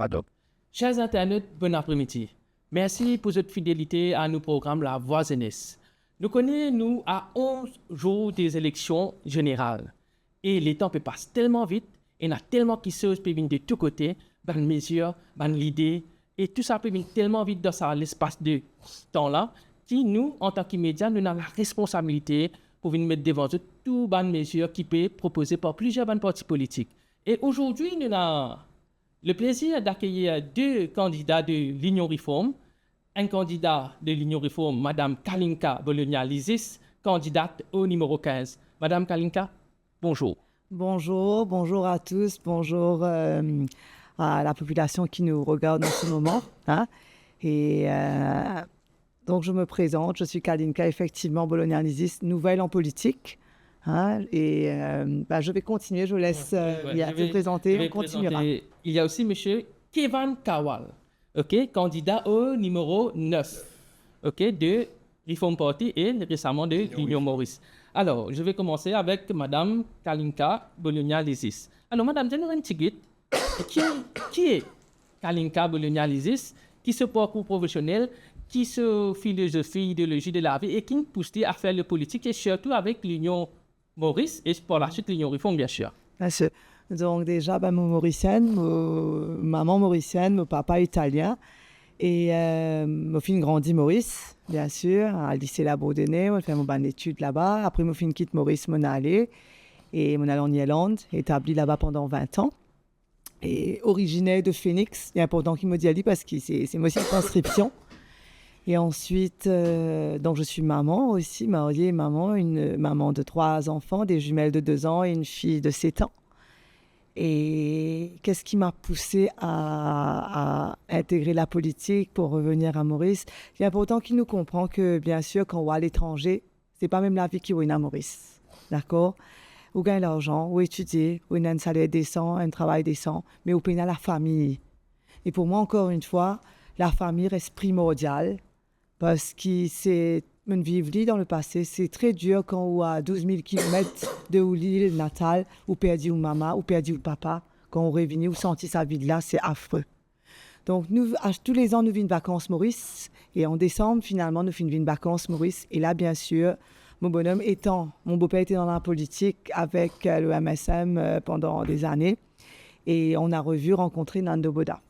Pardon. Chers internautes, bon après-midi. Merci pour votre fidélité à nos programmes La Voix Jeunesse. Nous connaissons, nous, à 11 jours des élections générales. Et les temps passent tellement vite, et il y a tellement de choses qui viennent de tous côtés, dans les mesures, dans l'idée, et tout ça peut venir tellement vite dans l'espace de temps-là, que nous, en tant que médias, nous avons la responsabilité pour venir mettre devant eux toutes les mesures qui peuvent être proposées par plusieurs partis politiques. Et aujourd'hui, nous avons le plaisir d'accueillir deux candidats de l'Union Réforme. Un candidat de l'Union Réforme, Madame Kalinka Bologna-Lizis, candidate au numéro 15. Madame Kalinka, bonjour. Bonjour à tous, bonjour à la population qui nous regarde en ce moment. Hein? Et donc je me présente, je suis Kalinka, effectivement, Bologna-Lizis, nouvelle en politique. Hein? Et je vais continuer, je vous laisse te présenter, on continuera. Il y a aussi M. Kevin Kawal, candidat au numéro 9 de Reform Party et récemment de l'Union Maurice. Alors, je vais commencer avec Mme Kalinka Bologna-Lizis. Alors, Mme, je un petit guide. Qui est Kalinka Bologna-Lizis? Qui se parcours professionnel? Qui se philosophie, idéologie de la vie et qui nous pousse à faire le politique et surtout avec l'Union Maurice et par la suite l'Union Réforme, bien sûr. Bien sûr. Donc déjà, mauricienne, maman mauricienne, mon papa italien. Et ma fille grandit Maurice, bien sûr, à lycée La Bourdonnais. On fait mon ban d'études là-bas. Après, ma fille quitte Maurice, mon allé. Et mon allé en Irlande, établi là-bas pendant 20 ans. Et originaire de Phoenix. Il est important qu'il me dise parce que c'est moi aussi une inscription. Et ensuite, donc je suis maman aussi, mariée, une maman de 3 enfants, des jumelles de 2 ans et une fille de 7 ans. Et qu'est-ce qui m'a poussée à intégrer la politique pour revenir à Maurice? Il est important qu'il nous comprenne que, bien sûr, quand on va à l'étranger, c'est pas même la vie qui est à Maurice. D'accord? On gagne l'argent, on étudie, on a un salaire décent, un travail décent, mais on paye à la famille. Et pour moi, encore une fois, la famille reste primordiale parce que c'est une vie dans le passé. C'est très dur quand on est à 12 000 km de l'île natale, ou perdu ou maman, ou perdu ou papa. Quand on revient ou sentit sa vie de là, c'est affreux. Donc, nous, tous les ans, nous venons de vacances Maurice. Et en décembre, finalement, nous venons de vacances Maurice. Et là, bien sûr, mon beau-père était dans la politique avec le MSM pendant des années. Et on a rencontré Nando Boda,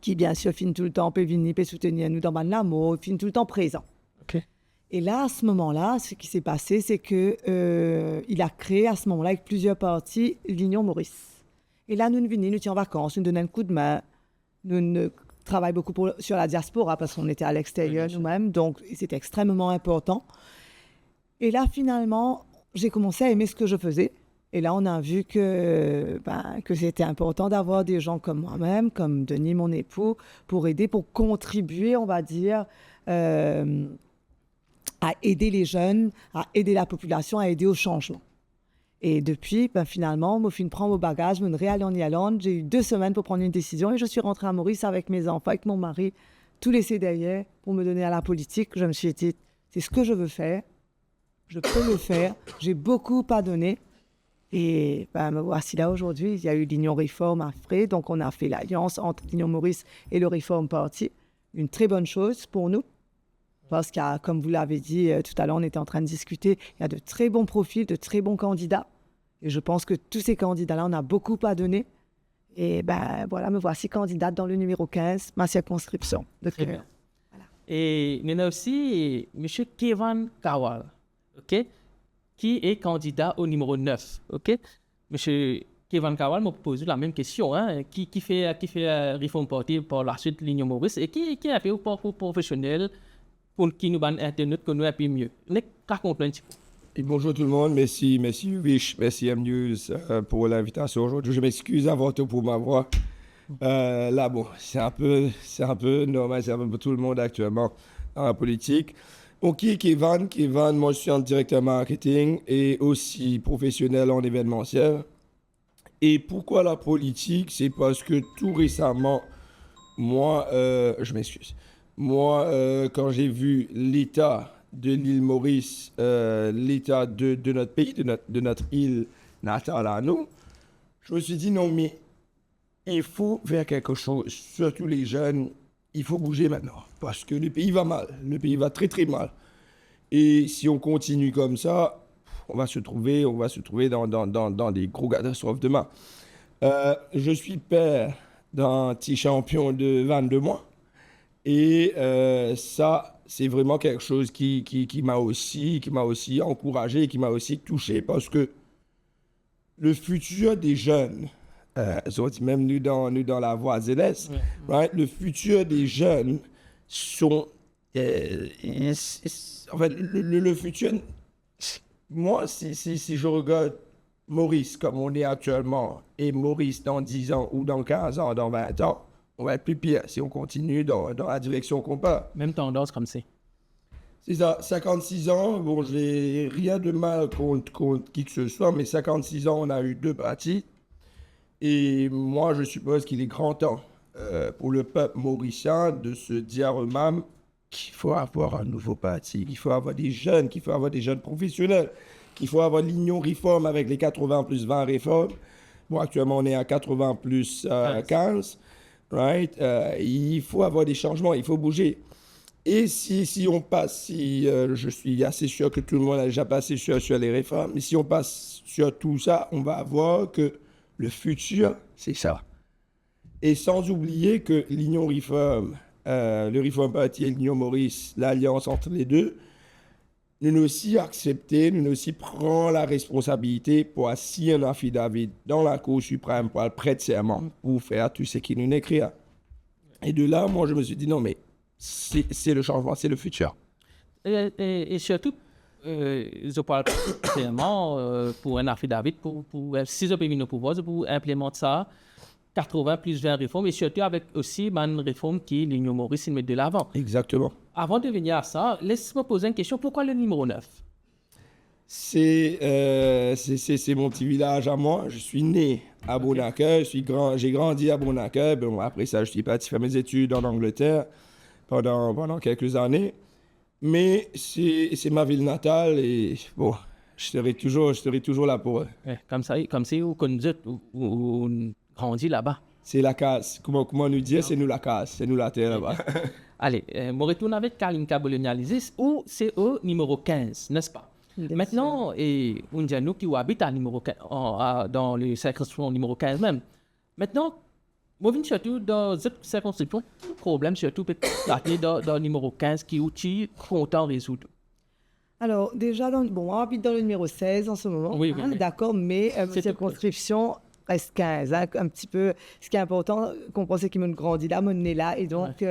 qui, bien sûr, finit tout le temps, peut venir, peut soutenir nous dans l'amour, finit tout le temps présent. Okay. Et là, à ce moment-là, ce qui s'est passé, c'est qu'il a créé, à ce moment-là, avec plusieurs partis, l'Union Maurice. Et là, nous venons, nous étions en vacances, nous donnons un coup de main. Nous travaillons beaucoup sur la diaspora parce qu'on était à l'extérieur nous-mêmes, donc c'était extrêmement important. Et là, finalement, j'ai commencé à aimer ce que je faisais. Et là, on a vu que c'était important d'avoir des gens comme moi-même, comme Denis, mon époux, pour aider, pour contribuer, on va dire, à aider les jeunes, à aider la population, à aider au changement. Et depuis, finalement, je suis prendre mon bagage, je suis allée en Irlande. J'ai eu 2 semaines pour prendre une décision et je suis rentrée à Maurice avec mes enfants, avec mon mari, tout laissé derrière pour me donner à la politique. Je me suis dit, c'est ce que je veux faire, je peux le faire, j'ai beaucoup à donner. Et me voici là aujourd'hui. Il y a eu l'Union Réforme à Fré, donc on a fait l'alliance entre l'Union Maurice et le Reform Party. Une très bonne chose pour nous. Parce que, comme vous l'avez dit tout à l'heure, on était en train de discuter, il y a de très bons profils, de très bons candidats. Et je pense que tous ces candidats-là, on a beaucoup à donner. Et voilà, me voici candidate dans le numéro 15, ma circonscription de Cœur. Voilà. Et il y a aussi M. Kevin Kawal, qui est candidat au numéro 9. M. Kevin Kawal m'a posé la même question, qui fait Reform Party par la suite l'Union Maurice et qui a fait un parcours professionnel pour qui nous ban internet que nous a pu mieux. Raconte-le un petit peu. Et bonjour tout le monde, merci Wish, merci M-News pour l'invitation aujourd'hui. Je m'excuse avant tout pour ma voix. Là, bon, c'est un peu normal, c'est un peu pour tout le monde actuellement dans la politique. Bon, qui est Kevin, moi je suis un directeur marketing et aussi professionnel en événementiel. Et pourquoi la politique? C'est parce que tout récemment, moi, je m'excuse. Moi, quand j'ai vu l'état de l'île Maurice, l'état de notre pays, de notre île natale à nous, je me suis dit non, mais il faut faire quelque chose, surtout les jeunes, il faut bouger maintenant, parce que le pays va mal, le pays va très très mal. Et si on continue comme ça, on va se trouver dans des gros catastrophes demain. Je suis père d'un petit champion de 22 mois. Et ça, c'est vraiment quelque chose qui m'a aussi encouragé, qui m'a aussi touché, parce que le futur des jeunes, même nous dans la voie ZLS, right, le futur des jeunes sont... en fait, le futur... Moi, si je regarde Maurice comme on est actuellement, et Maurice dans 10 ans, ou dans 15 ans, dans 20 ans, on va être plus pire si on continue dans la direction qu'on part. Même tendance comme c'est. C'est ça, 56 ans, bon, j'ai rien de mal contre qui que ce soit, mais 56 ans, on a eu 2 partis. Et moi, je suppose qu'il est grand temps pour le peuple mauricien de se dire eux-mêmes qu'il faut avoir un nouveau parti, qu'il faut avoir des jeunes, professionnels, qu'il faut avoir l'Union Réforme avec les 80 plus 20 réformes. Bon, actuellement, on est à 80 plus 15. Right? Il faut avoir des changements, il faut bouger. Et si on passe, je suis assez sûr que tout le monde a déjà passé sur les réformes, mais si on passe sur tout ça, on va voir que le futur, c'est ça. Et sans oublier que l'Union Réforme, le Réforme Parti et l'Union Maurice, l'alliance entre les deux, nous aussi accepter, nous aussi prendre la responsabilité pour assigner un affidavit dans la Cour suprême pour le prêter serment, pour faire tout ce qui nous écrit. Et de là, moi, je me suis dit, non, mais c'est le changement, c'est le futur. Et surtout, je parle clairement pour un affidavit, si je peux venir au pouvoir, pour implémenter ça, 80 plus 20 réformes, et surtout avec aussi une réforme qui l'Union Maurice met de l'avant. Exactement. Avant de venir à ça, laisse-moi poser une question. Pourquoi le numéro 9? C'est mon petit village à moi. Je suis né à Bon-Accueil. J'ai grandi à Bon-Accueil. Bon, après ça, je suis parti faire mes études en Angleterre pendant quelques années. Mais c'est ma ville natale et bon, je serai toujours là pour eux. Ouais, comme ça, où on grandit là-bas. C'est la case. Comment nous dire, c'est nous la case, c'est nous la terre là-bas. Allez, on retourne avec Kalinka Bolonialisis, où c'est au numéro 15, n'est-ce pas? Maintenant, et on dit à nous qui habitent à numéro 15, dans le circonscription numéro 15 même. Maintenant, moi, je surtout dans cette circonscription, le problème surtout peut-être dans le numéro 15 qui est content de résoudre. Alors, déjà, on habite dans le numéro 16 en ce moment, oui. d'accord, mais circonscription reste 15, hein, un petit peu. Ce qui est important, qu'on pense qu'il m'a grandi là, mon né là, et donc,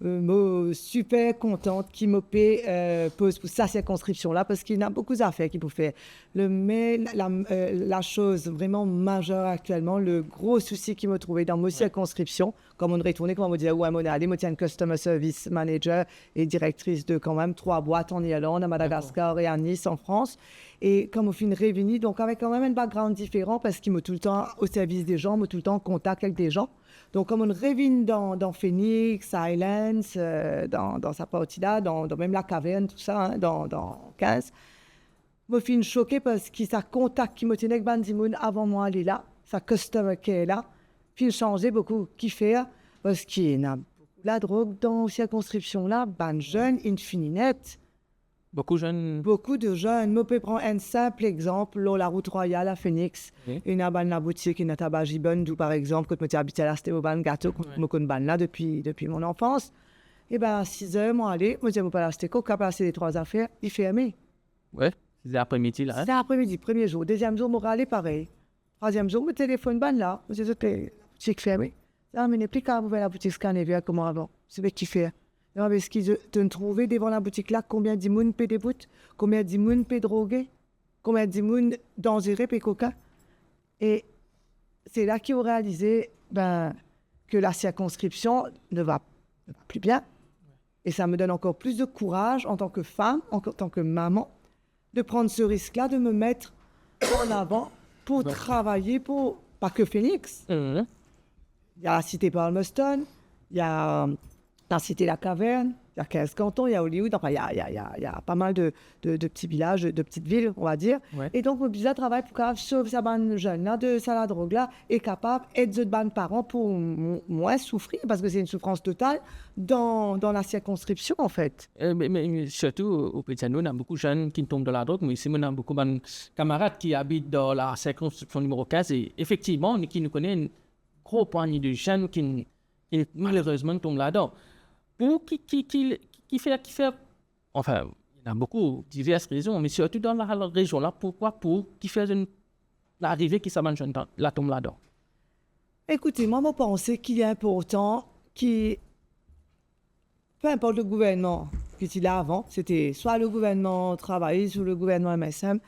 moi, super contente qu'il m'a pose pour sa circonscription-là, parce qu'il y a beaucoup d'affaires qu'il peut faire. Mais la chose vraiment majeure actuellement, le gros souci qu'il m'a trouvé dans ma circonscription, comme on retournait, comme on me disait, ouais, on est allé, moi, tiens, Customer Service Manager et directrice de quand même 3 boîtes en Irlande, à Madagascar et à Nice, en France. Et comme on fait une réunie, donc avec quand même un background différent, parce qu'il m'a tout le temps au service des gens, m'a tout le temps en contact avec des gens. Donc, comme on réunit dans Phoenix, Islands, dans sa partie-là, dans même la caverne, tout ça, hein, dans 15, je suis choquée parce que ça contact qui me tenait avec Bandimoun avant moi aller là, sa customer care là, puis il changeait beaucoup, qui fait, parce qu'il y a la drogue dans cette circonscription-là, ban jeune, infininette. Beaucoup de jeunes. Je peux prendre un simple exemple, la route royale à Phoenix. Une la boutique, une tabajibonne, d'où par exemple, quand je habité à la Stéoban Gâteau, je connais là depuis mon enfance. Et bien, à 6 heures, moi, allez, je ne peux pas l'acheter, quand je passer les 3 affaires, il fermé. Ouais, c'est l'après-midi là. C'est l'après-midi, premier jour. Deuxième jour, je allé pareil. Troisième jour, mon téléphone ban là. Je dis, la boutique fermée. Ah, mais n'est plus qu'à ouvrir la boutique scanner, comme avant. C'est ce qui fait. Non, mais ce qu'ils te trouvé devant la boutique là, combien de monde peut déboute, combien de monde peut droguer, combien de monde dangereux peut coca. Et c'est là qu'ils ont réalisé que la circonscription ne va plus bien. Et ça me donne encore plus de courage en tant que femme, en tant que maman, de prendre ce risque-là, de me mettre en avant pour travailler pour, pas que Phoenix. Il y a la cité Palmerston, il y a la cité La Caverne, Il y a 15 cantons, il y a Hollywood, enfin, il y a pas mal de petits villages, de petites villes, on va dire. Ouais. Et donc, mon bizarre travail pour que sauve sa bande jeune là, de ça la drogue là, est capable d'aider les bande parents pour moins souffrir, parce que c'est une souffrance totale dans la circonscription, en fait. Mais surtout, au Pétiano, on a beaucoup de jeunes qui tombent dans la drogue, mais ici, on a beaucoup de camarades qui habitent dans la circonscription numéro 15 et effectivement, qui nous connaissent une grosse poignée de jeunes qui malheureusement tombent là-dedans. Pour qui fait, enfin, il y a beaucoup, diverses raisons, mais surtout dans la région là, pourquoi pour qui fait l'arrivée qui s'abandonne la tombe là-dedans. Écoutez, moi, je pense qu'il est important peu importe le gouvernement qu'il y a avant, c'était soit le gouvernement travailliste ou le gouvernement MSM,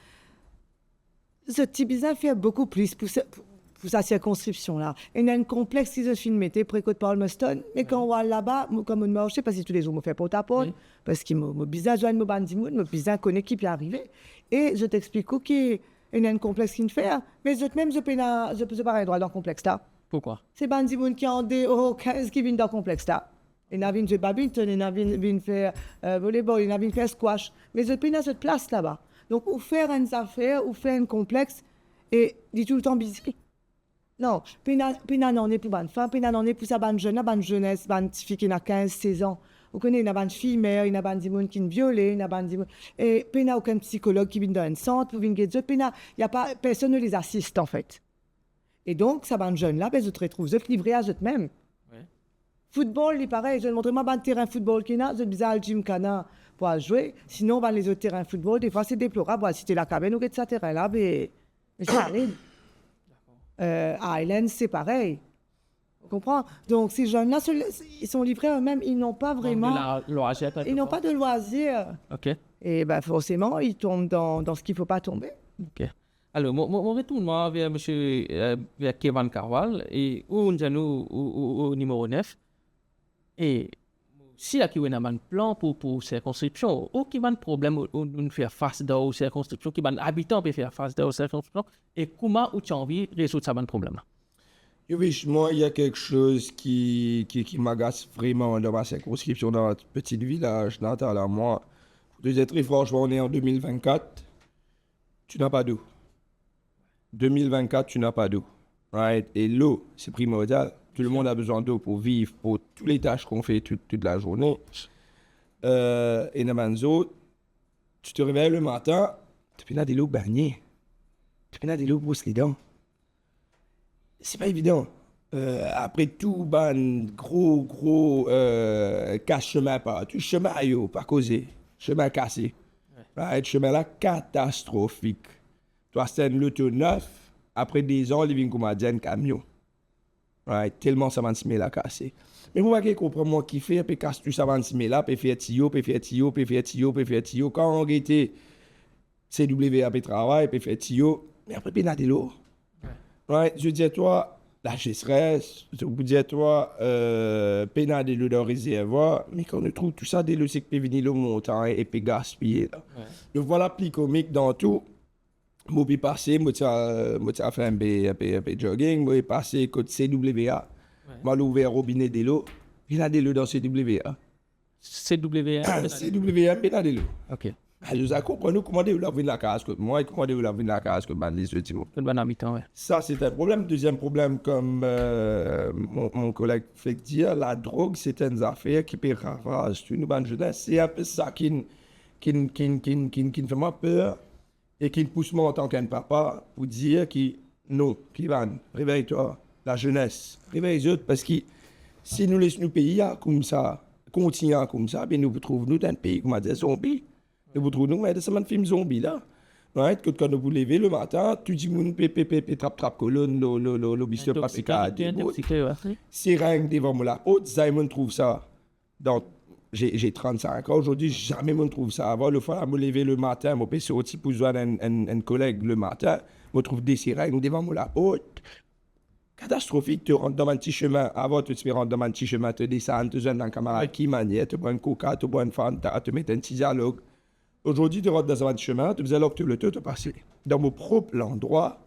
ce petit business fait beaucoup plus pour sa circonscription-là. Il y a un complexe qui se filme, précoce Palmerston, mais quand on va là-bas, comme on marche, parce que tous les jours, on fait porte-à-porte, parce que mon business joint mon bandimoun, mon business connaît qui peut arriver. Et je t'explique qu'il y a un complexe qui me fait, mais même je peux pas avoir droit dans le complexe-là. Pourquoi? C'est bandimoun qui ont des euros 15 qui viennent dans le complexe-là. Il y a jouer badminton, il y a faire volleyball, il y a faire squash. Mais je peux dans cette place là-bas. Donc, ou faire une affaire, ou faire un complexe, et dit tout le temps busy. Non, pena n'en est pour bonne femme, pena n'en est pour sa bonne jeunesse, bonne fille qui a 15-16 ans. Vous connaissez, il y a bonne fille mère, il y a bonne dimoun qui est violée, il y a bonne dimoun. Et pena aucun psychologue qui vient dans un centre pour venir guider. Pena, il y a pas, personne ne les assiste en fait. Et donc, sa bonne jeune là, ben, je te retrouve, je te livrer à eux-mêmes. Ouais. Football, il pareil, je te montre moi bon terrain football qu'il y a, je te dis à Jim Cana pour jouer. Sinon, ben, les autres terrains football, des fois, c'est déplorable. Si tu es la cabine ou que ça terrain là, ben, c'est allé. Highlands, c'est pareil. On comprend? Donc, ces jeunes-là, ils sont livrés eux-mêmes. Ils n'ont pas vraiment... Ils n'ont pas de loisirs. OK. Et ben, forcément, ils tombent dans ce qu'il ne faut pas tomber. OK. Alors, mon retournement vers vers Kevin Carval, et où nous sommes au numéro 9. Et si il y a un plan pour circonscription, ou qui a un problème de faire face dans circonscription, qui a un habitant pour faire face dans circonscription, et comment tu as envie de résoudre ce problème-là? Oui, moi, il y a quelque chose qui m'agace vraiment dans ma circonscription, dans notre petit village natal à moi. Pour te dire très franchement, on est en 2024, tu n'as pas d'eau. 2024, tu n'as pas d'eau. Right? Et l'eau, c'est primordial. Tout le monde a besoin d'eau pour vivre, pour toutes les tâches qu'on fait toute la journée. Et Namanzo, tu te réveilles le matin, tu peux de l'eau bagnée. Tu peux de l'eau brosse les dents. C'est pas évident. Après tout, gros casse-chemin partout. Chemin pas causé. Chemin cassé. Right? Chemin là, catastrophique. Tu as un l'auto neuf, après des ans, il vient comme un camion. Right? Tellement ça va se mettre à casser. Mais moi, je comprends moi qui fait, puis casse tout ça va se mettre là, puis faire tio. Quand on était CWA, puis travail, puis faire tio, mais après, puis il y a de l'eau. Right? Je dis à toi, la sécheresse, je vous dis à toi, pénal de l'eau dans le réservoir, mais quand on trouve tout ça, dès le c'est que peut venir le montant et puis gaspiller. Donc voilà, plus comique dans tout. Je suis passé, je suis fait un peu jogging, je suis passé côté CWA. Je suis ouvert robinet de l'eau, il y a de l'eau dans CWA. CWA? CWA, il y a de l'eau. OK. Je comprends comment vous lavez la case que moi et comment vous lavez la case que les autres. C'est bon habitant, ouais. Ça, c'est un problème. Deuxième problème, comme mon collègue fait dire, la drogue, c'est une affaire qui peut ravager une bonne jeunesse. C'est un peu ça qui me fait moi peur. Et qui pousse moi en tant qu'un papa pour dire que non, Kivan, réveille-toi, la jeunesse, réveille-toi, parce que si nous laissons nos pays comme ça, continuer comme ça, bien nous retrouvons nous dans un pays comme des zombies. Nous retrouvons nous, mais c'est un film zombie là. Right? Quand nous vous levez le matin, tu dis mon pépé, trappe colonne, l'obisque papica, c'est rien devant moi là. Autre, Simon trouve ça dans. J'ai 35 ans. Aujourd'hui, jamais je trouve ça. Avant, le fois, je me lever le matin, je peux sortir pour jouer un collègue le matin, je trouve des sirènes devant moi là. Catastrophique, tu rentres dans un petit chemin. Avant, tu te rentres dans un petit chemin, tu descends, tu joues dans un camarade qui manie, tu bois un coca, tu bois un fanta, tu mets un petit dialogue. Aujourd'hui, tu rentres dans un petit chemin, tu faisais alors que le temps te passer. Dans mon propre endroit,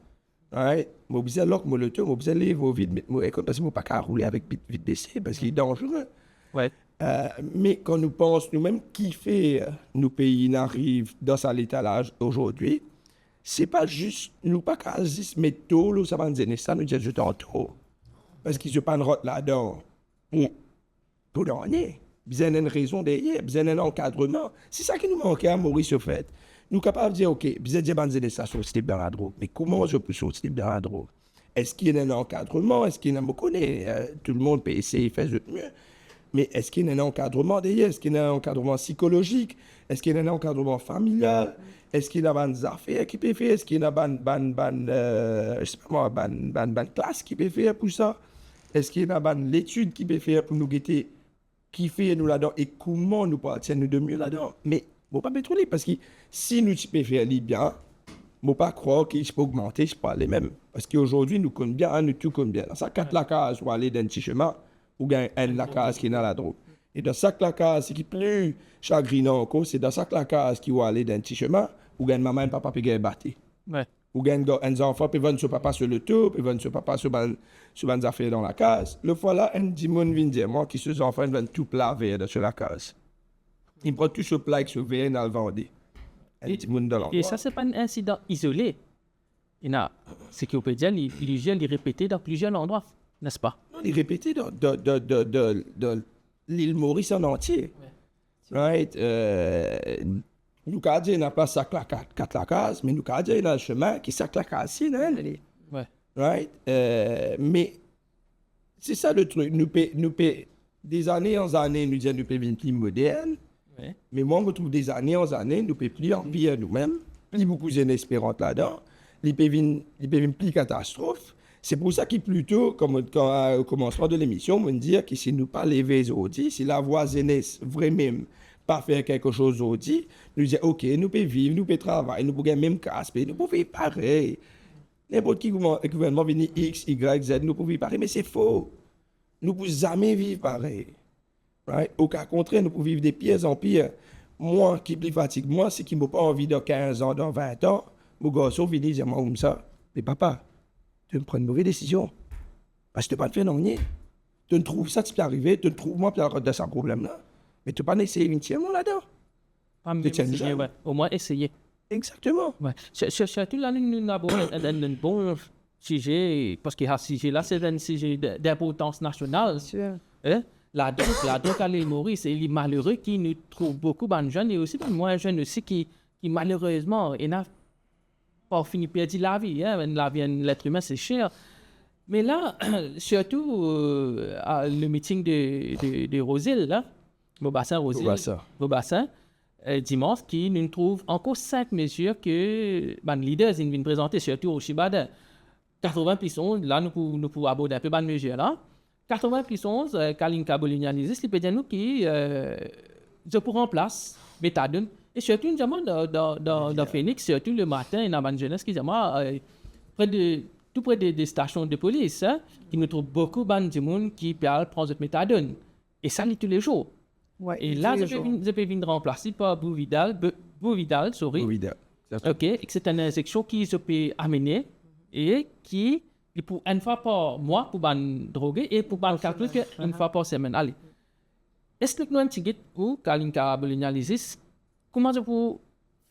je faisais alors que le temps, je faisais aller vite, parce que je ne peux pas rouler avec vite baissé, parce qu'il est dangereux. Ouais. Mais quand nous pensons nous-mêmes qui fait nos pays n'arrivent dans cet étalage aujourd'hui, c'est pas juste, nous pas quasi métaux, nous ça va dire ça, nous disons tantôt. Parce qu'ils ne pas une route là-dedans. Pour l'année. Besoin d'une raison derrière, besoin d'un encadrement. C'est ça qui nous manquait à Maurice, au fait. Nous sommes capables de dire, OK, besoin de dire ça sur le slip dans la drogue. Mais comment je peux sur le slip dans la drogue? Est-ce qu'il y a un encadrement? Est-ce qu'il y a un tout le monde peut essayer de faire mieux. Mais est-ce qu'il y a un encadrement derrière? Est-ce qu'il y a un encadrement psychologique? Est-ce qu'il y a un encadrement familial? Est-ce qu'il y a des affaires qui peuvent faire? Est-ce qu'il y a une classe qui peut faire pour ça? Est-ce qu'il y a l'étude qui peut faire pour nous guetter qui fait nous là-dedans et comment nous partir nous de mieux là-dedans? Mais il ne faut pas pétroler parce que si nous pouvons faire les bien, il ne faut pas croire qu'il peut augmenter, je parle les mêmes. Parce qu'aujourd'hui, nous connaissons bien, nous tout connaissons bien. Dans ça, 4 la case, ou aller dans un petit chemin, ou bien la case qui est dans la drogue. Et dans ça, la case, ce qui est plus chagrinant encore, c'est dans ça, la case qui va aller dans un petit chemin, ou bien maman et papa peuvent battre. Ouais. Ou bien un enfant peut venir sur papa sur le tour, peut venir sur papa sur des affaires dans la case. Le fois là, un dimon vient dire, moi, qui ces enfants viennent tout plat vers sur la case. Ils prennent tout ce plat avec ce verre dans le vendé. Et ça, ce n'est pas un incident isolé. Il y a, c'est qu'on peut dire, les répéter dans plusieurs endroits, n'est-ce pas? Non, les répéter dans l'île Maurice en entier. Ouais. Right? Nous, quand on n'a pas ça, 4 la case, mais nous, quand on a dans le chemin, qui sac la case, c'est non? Ouais. Right? Mais c'est ça le truc. Nous, des années en années, nous disons, nous pouvons devenir plus modernes. Ouais. Mais moi, je trouve des années en années, nous pouvons plus en pire nous-mêmes. Plus beaucoup d'inespérantes là-dedans. Les peuvent plus catastrophes. C'est pour ça qu'il plutôt, comme au commencement de l'émission, on dire que si nous pas lever aujourd'hui, si la voisinesse vraiment pas faire quelque chose aujourd'hui, nous disons, OK, nous pouvons vivre, nous pouvons travailler, nous pouvons même casser, nous pouvons vivre pareil. N'importe qui gouvernement venir X, Y, Z, nous pouvons vivre pareil, mais c'est faux. Nous ne pouvons jamais vivre pareil. Right? Au cas contraire, nous pouvons vivre de pire en pire. Moi, qui plus fatigue, moi, c'est qui n'ai pas envie dans 15 ans, dans 20 ans, mon garçon vient dire, moi, comme ça, mais papa, tu me prends une mauvaise décision. Parce que tu n'as pas de faire non rien. Tu ne trouves ça, tu peux arriver, tu ne trouves moi, puis de ce problème-là. Mais tu n'as pas essayé entièrement là-dedans. Pas me essayer, ouais. Au moins essayer. Exactement. Ouais. Surtout là, nous avons un bon sujet, parce que ce sujet-là, c'est un sujet d'importance nationale. Sûr. Hein? La drogue à l'île Maurice, et les malheureux qui nous trouvent beaucoup de jeunes, et aussi de moins jeunes aussi, qui malheureusement, n'ont pas fini de perdre la vie. Hein? La vie de l'être humain, c'est cher. Mais là, surtout le meeting de Rosille, là, Beaubassin, dimanche, qui nous trouve encore 5 mesures que les leaders viennent présenter, surtout au Chibada. 80 plus 11, là, nous pouvons aborder un peu les mesures là. 80 plus 11, Kalinka Bolognalis, les pédianos qui se pour en place, méthadone. Et surtout, nous avons dans Phoenix, surtout le matin, il y a une jeunesse qui tout près des stations de police, hein, qui nous trouve beaucoup de monde qui prend cette méthadone. Et ça, tous les jours. Ouais, et là, je peux venir remplacer par Bouvidal, sorry. Bouvidal. OK, et c'est une injection qui se peut amener et qui, pour une fois par mois, pour droguer et pour calculer une fois par semaine. Allez. Est-ce que nous avons un petit guide ou Kalinka Bolognalis, comment je peux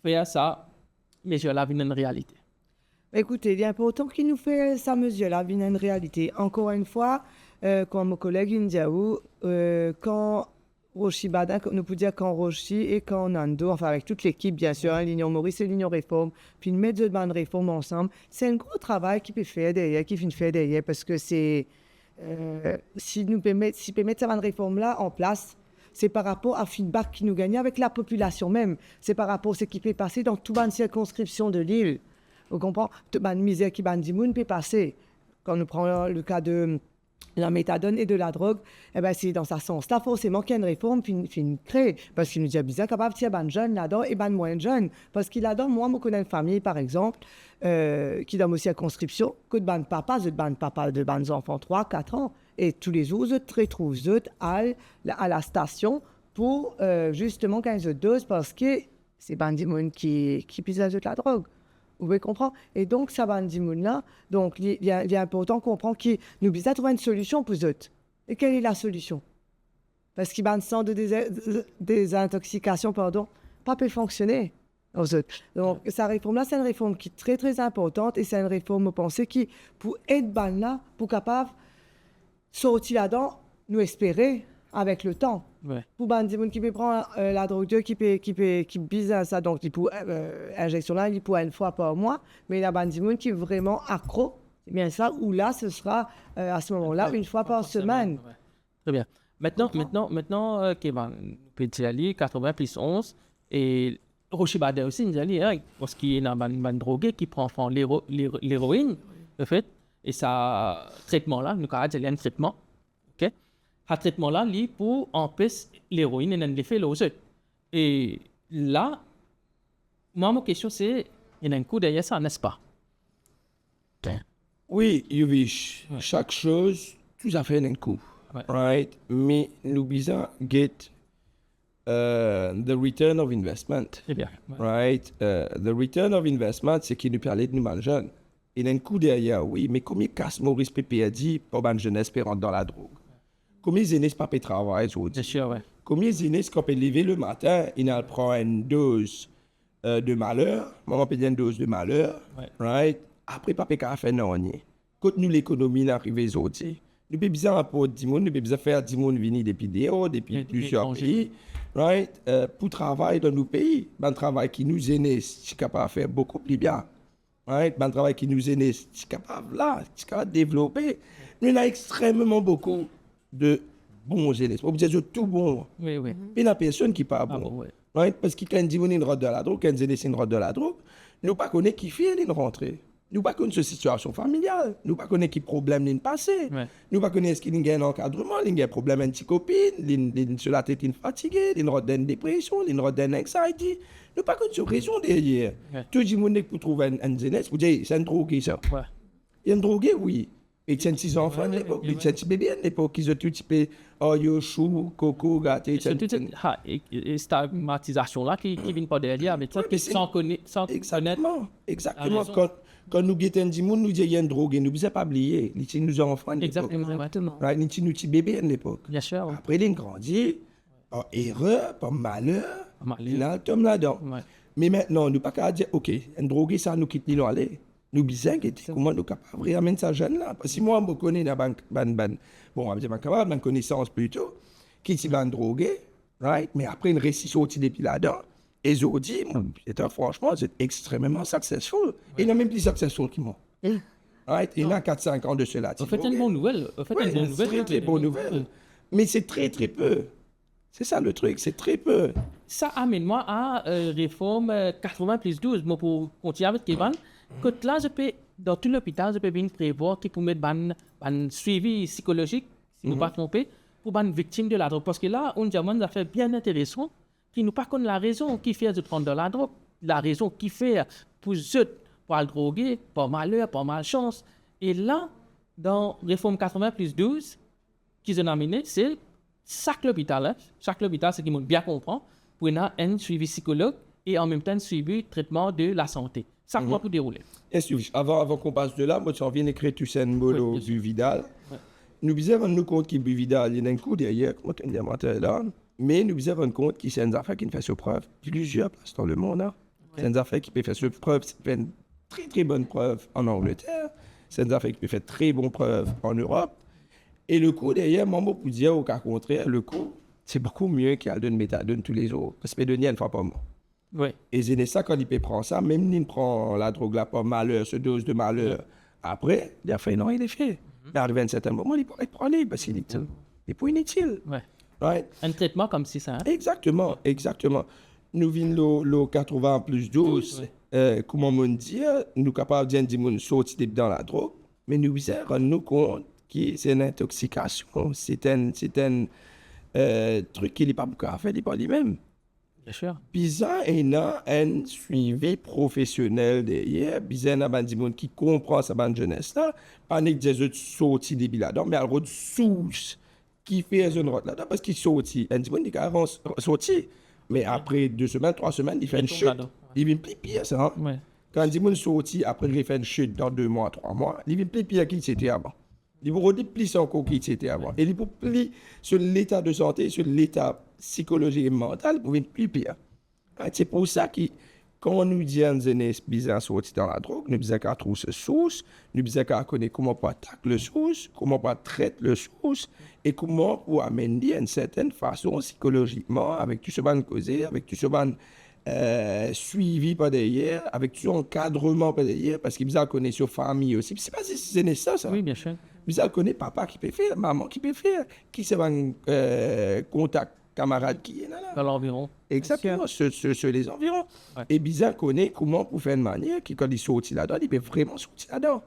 faire ça, mesure la vie en réalité? Écoutez, il est important qu'il nous fait sa mesure la vie en réalité. Encore une fois, comme mon collègue Indiaou, quand Rochi Badin, nous pouvons dire quand Rochi et quand Nando, enfin avec toute l'équipe bien sûr, hein, l'Union Maurice et l'Union Réforme, puis mettre deux bandes réformes ensemble, c'est un gros travail qui peut faire derrière, qui finit faire derrière, parce que c'est si nous peut mettre cette bande réforme là en place, c'est par rapport à feedback qui nous gagne avec la population même, c'est par rapport à ce qui peut passer dans toute une circonscription de l'île. Vous comprenez? Toute une misère qui bandimoun peut passer. Quand nous prenons le cas de la méthadone et de la drogue, eh ben c'est dans ce sens-là, forcément qu'il y a une réforme qui crée. Parce qu'il nous dit bizarre capable de tirer des jeunes là-dedans et des moins jeunes. Parce qu'il là-dedans, moi, je connais une famille, par exemple, qui dans ma circonscription, que de ban papa, de ban enfants 3, 4 ans. Et tous les jours, je retrouve à la station pour justement 15 doses parce que c'est bandimoun qui pisse la drogue. Vous pouvez comprendre? Et donc, ça va dire là. Donc, il est important de comprendre qu'il nous besoin de trouver une solution pour eux. Et quelle est la solution? Parce qu'il y a un centre de désintoxication, pardon, pas peut fonctionner aux autres. Donc, sa réforme-là, c'est une réforme qui est très, très importante et c'est une réforme, je pense, qui, pour être bonne là, pour capable sortir là-dedans, nous espérer avec le temps. Ouais. Pour ben, des gens qui peut prendre la drogue, qui bise à ça, donc, pour injection là, il pour une fois par mois, mais il y a des gens qui est vraiment accro. C'est bien ça, où là, ce sera à ce moment-là, une fois par semaine. Ouais. Très bien. Maintenant, Kevin, petit Ali, 80 plus 11, et Rochibade aussi, nous allons, hein, parce qu'il y a un drogué qui prend l'héroïne, en fait, et ça, traitement-là, nous avons dit un traitement, ok? Ce traitement-là, lui, pour empêcher l'héroïne et l'effet aux autres. Et là, moi, ma question, c'est, il y a un coup derrière ça, n'est-ce pas? Oui, Yuvish, chaque chose, tout à fait un coup, Ouais. right? Mais nous besoin get the return of investment, Très bien. Ouais. right? The return of investment, c'est qui nous permet de nous mal jeunes. Il y a un coup derrière, oui, mais combien casse Maurice Pépé a dit pour une jeunesse qui rentre dans la drogue? Combien de pas peut travailler aujourd'hui? Bien sûr, ouais. Combien de qu'on peut lever le matin, il prend une dose de malheur, maman peut dire une dose de malheur, Ouais. right? Après, papa peut faire non. Quand nous l'économie arrive aujourd'hui, nous avons besoin pour 10 personnes, nous avons besoin de faire 10 personnes venir depuis Depuis plusieurs l'étranger. pays, right? Pour travailler dans nos pays, un travail qui nous aide, c'est capable de faire beaucoup plus bien. Right? Un travail qui nous aide, c'est capable là, c'est capable de développer. Nous avons extrêmement beaucoup de bons élèves. On peut dire tout bon. Oui, oui. Mais la personne qui pas Ah bon. bon, ouais. Right? Parce que quand on dit une route de la drogue, quand on dit une route de la drogue, nous ne connaissons pas qui fait une rentrée. Nous ne connaissons pas cette situation familiale. Nous ne connaissons pas qui problème n'est passé. Ouais. Nous ne connaissons pas qu'il y a un encadrement, il y a un problème avec une copine, sur la tête fatiguée, une route d'une dépression, une route d'une anxiety. Nous ne connaissons pas raison derrière. Ouais. Tout le monde pour trouver une jeunesse, vous dites, c'est un drogué ça. Ouais. Il y a un drogué, oui. Et il y a 6 enfants à l'époque, il y a 6 bébés à l'époque, ils ont tout type, oh, yo, chou, coco, gâté, C'est toute cette stigmatisation-là qui vient pas derrière, mais ça, Ouais, mais c'est- sans connaître. Exactement. raison. Quand nous guettons du monde, nous disons qu'il y a une drogue, nous ne pouvons pas oublier. Nous sommes nos enfants à l'époque. Exactement. Ouais. Exactement. Right? Nous sommes nos petits bébés à l'époque. Bien sûr. Ouais. Après, ils ont grandi, par erreur, par malheur, Malheur. il a tombe là-dedans. Ouais. Mais maintenant, nous ne pouvons pas dire, OK, une drogue, ça nous quitte, nous aller. Nous besoin comment nous capables de ramener ça jeune là. Parce que moi, je connais la banque, bon, on va dire ma camarade, ma connaissance plutôt, qui s'y va droguer, right? Mais après, une récit sorti depuis là-dedans. Et je dis, franchement, c'est extrêmement successful. Il y a même plus successful que moi. Right? Il y a 4-5 ans de cela. En fait, une bonne nouvelle. En fait, Oui, une bonne nouvelle. très, très bonne nouvelle. Mais c'est très, très peu. C'est ça le truc, c'est très peu. Ça amène-moi à réforme 80 plus 12. Moi, pour continuer avec Kevin, que là, je peux, dans tout l'hôpital, je peux bien prévoir qu'il faut mettre un suivi psychologique, si je ne me pas trompé, pour une victime de la drogue. Parce que là, on a une affaire bien intéressante qui nous pas connaît la raison qui fait de prendre de la drogue, la raison qui fait pour eux, pour le droguer, par malheur, par malchance. Et là, dans réforme 80 plus 12, qu'ils ont amené, c'est chaque hôpital, hein, c'est qu'ils m'ont bien comprendre, pour avoir un suivi psychologue et en même temps un suivi traitement de la santé. Ça va pour dérouler. Est-ce que, avant qu'on passe de là, moi, tu en viens d'écrire tout ça, Mbolo, Oui, bien sûr. Buvidal. Ouais. Nous devons rendre compte qu'il Buvidal, il y a un coup derrière, comment tu dis, là. Mais nous devons rendre compte qu'il c'est une affaire qui nous fait sur preuve plusieurs places dans le monde. Hein. C'est une affaire qui peut faire sur preuve, c'est une très très bonne preuve en Angleterre. C'est une affaire qui peut faire très bonne preuve en Europe. Et le coup derrière, moi, pour dire au cas contraire, le coup, c'est beaucoup mieux qu'il y a de méthadone tous les autres. Parce que méthadone, une fois par mois. Oui. Et c'est ça quand il peut prendre ça, même s'il prend la drogue là par malheur, ce dose de malheur. Après, il a fait non, il est fait. Mais arrivé à un certain moment, il pourrait prendre parce qu'il est pas inutile. Ouais. Right? Un traitement comme si ça. Hein? Exactement, exactement. Nous venons le 80 plus 12, comment on dit, nous sommes capables de dire qu'on sortir dans la drogue, mais nous devons rendre compte que c'est une intoxication, c'est un truc qui n'est pas beaucoup à faire, il n'est pas lui-même. Bien sûr. Bizarre, il y a un suivi professionnel derrière. Bizarre, il y a des gens qui comprennent sa bande jeunesse là. Pas des autres sortis des là-dedans, mais alors source qui fait une route là-dedans parce qu'il sortit. Il y a des gens qui sont sortis. Mais après 2 semaines, 3 semaines, il fait une tombe chute. là-dedans. Il vient plus pire, ça. Hein? Ouais. Quand il dit sorti, après il fait une chute dans 2 mois, 3 mois, il vient plus pire qu'il c'était avant. Il faut redire plus encore qu'il était avant. Et il faut plus sur l'état de santé, sur l'état psychologique et mental, pour être plus pire. C'est pour ça que quand on nous dit que nous besoin sortir dans la drogue, nous besoin qu'à trouver ce source, nous besoin qu'à connaître comment on attaquer le source, comment on traiter le source, et comment on amener d'une certaine façon psychologiquement, avec tout ce qu'on causé, avec tout ce qu'on suivi par derrière, avec tout encadrement par derrière, parce qu'il besoin connaître sa famille aussi. C'est pas si c'est ça. Oui, bien sûr. Besoin connaître papa qui peut faire, maman qui peut faire, qui se va contact camarade qui est là. Dans l'environ. Exactement, sur les environs. Ouais. Et bizarre connaît comment pour faire une manière qui, quand il sortit là-dedans, il peut vraiment sortir là-dedans.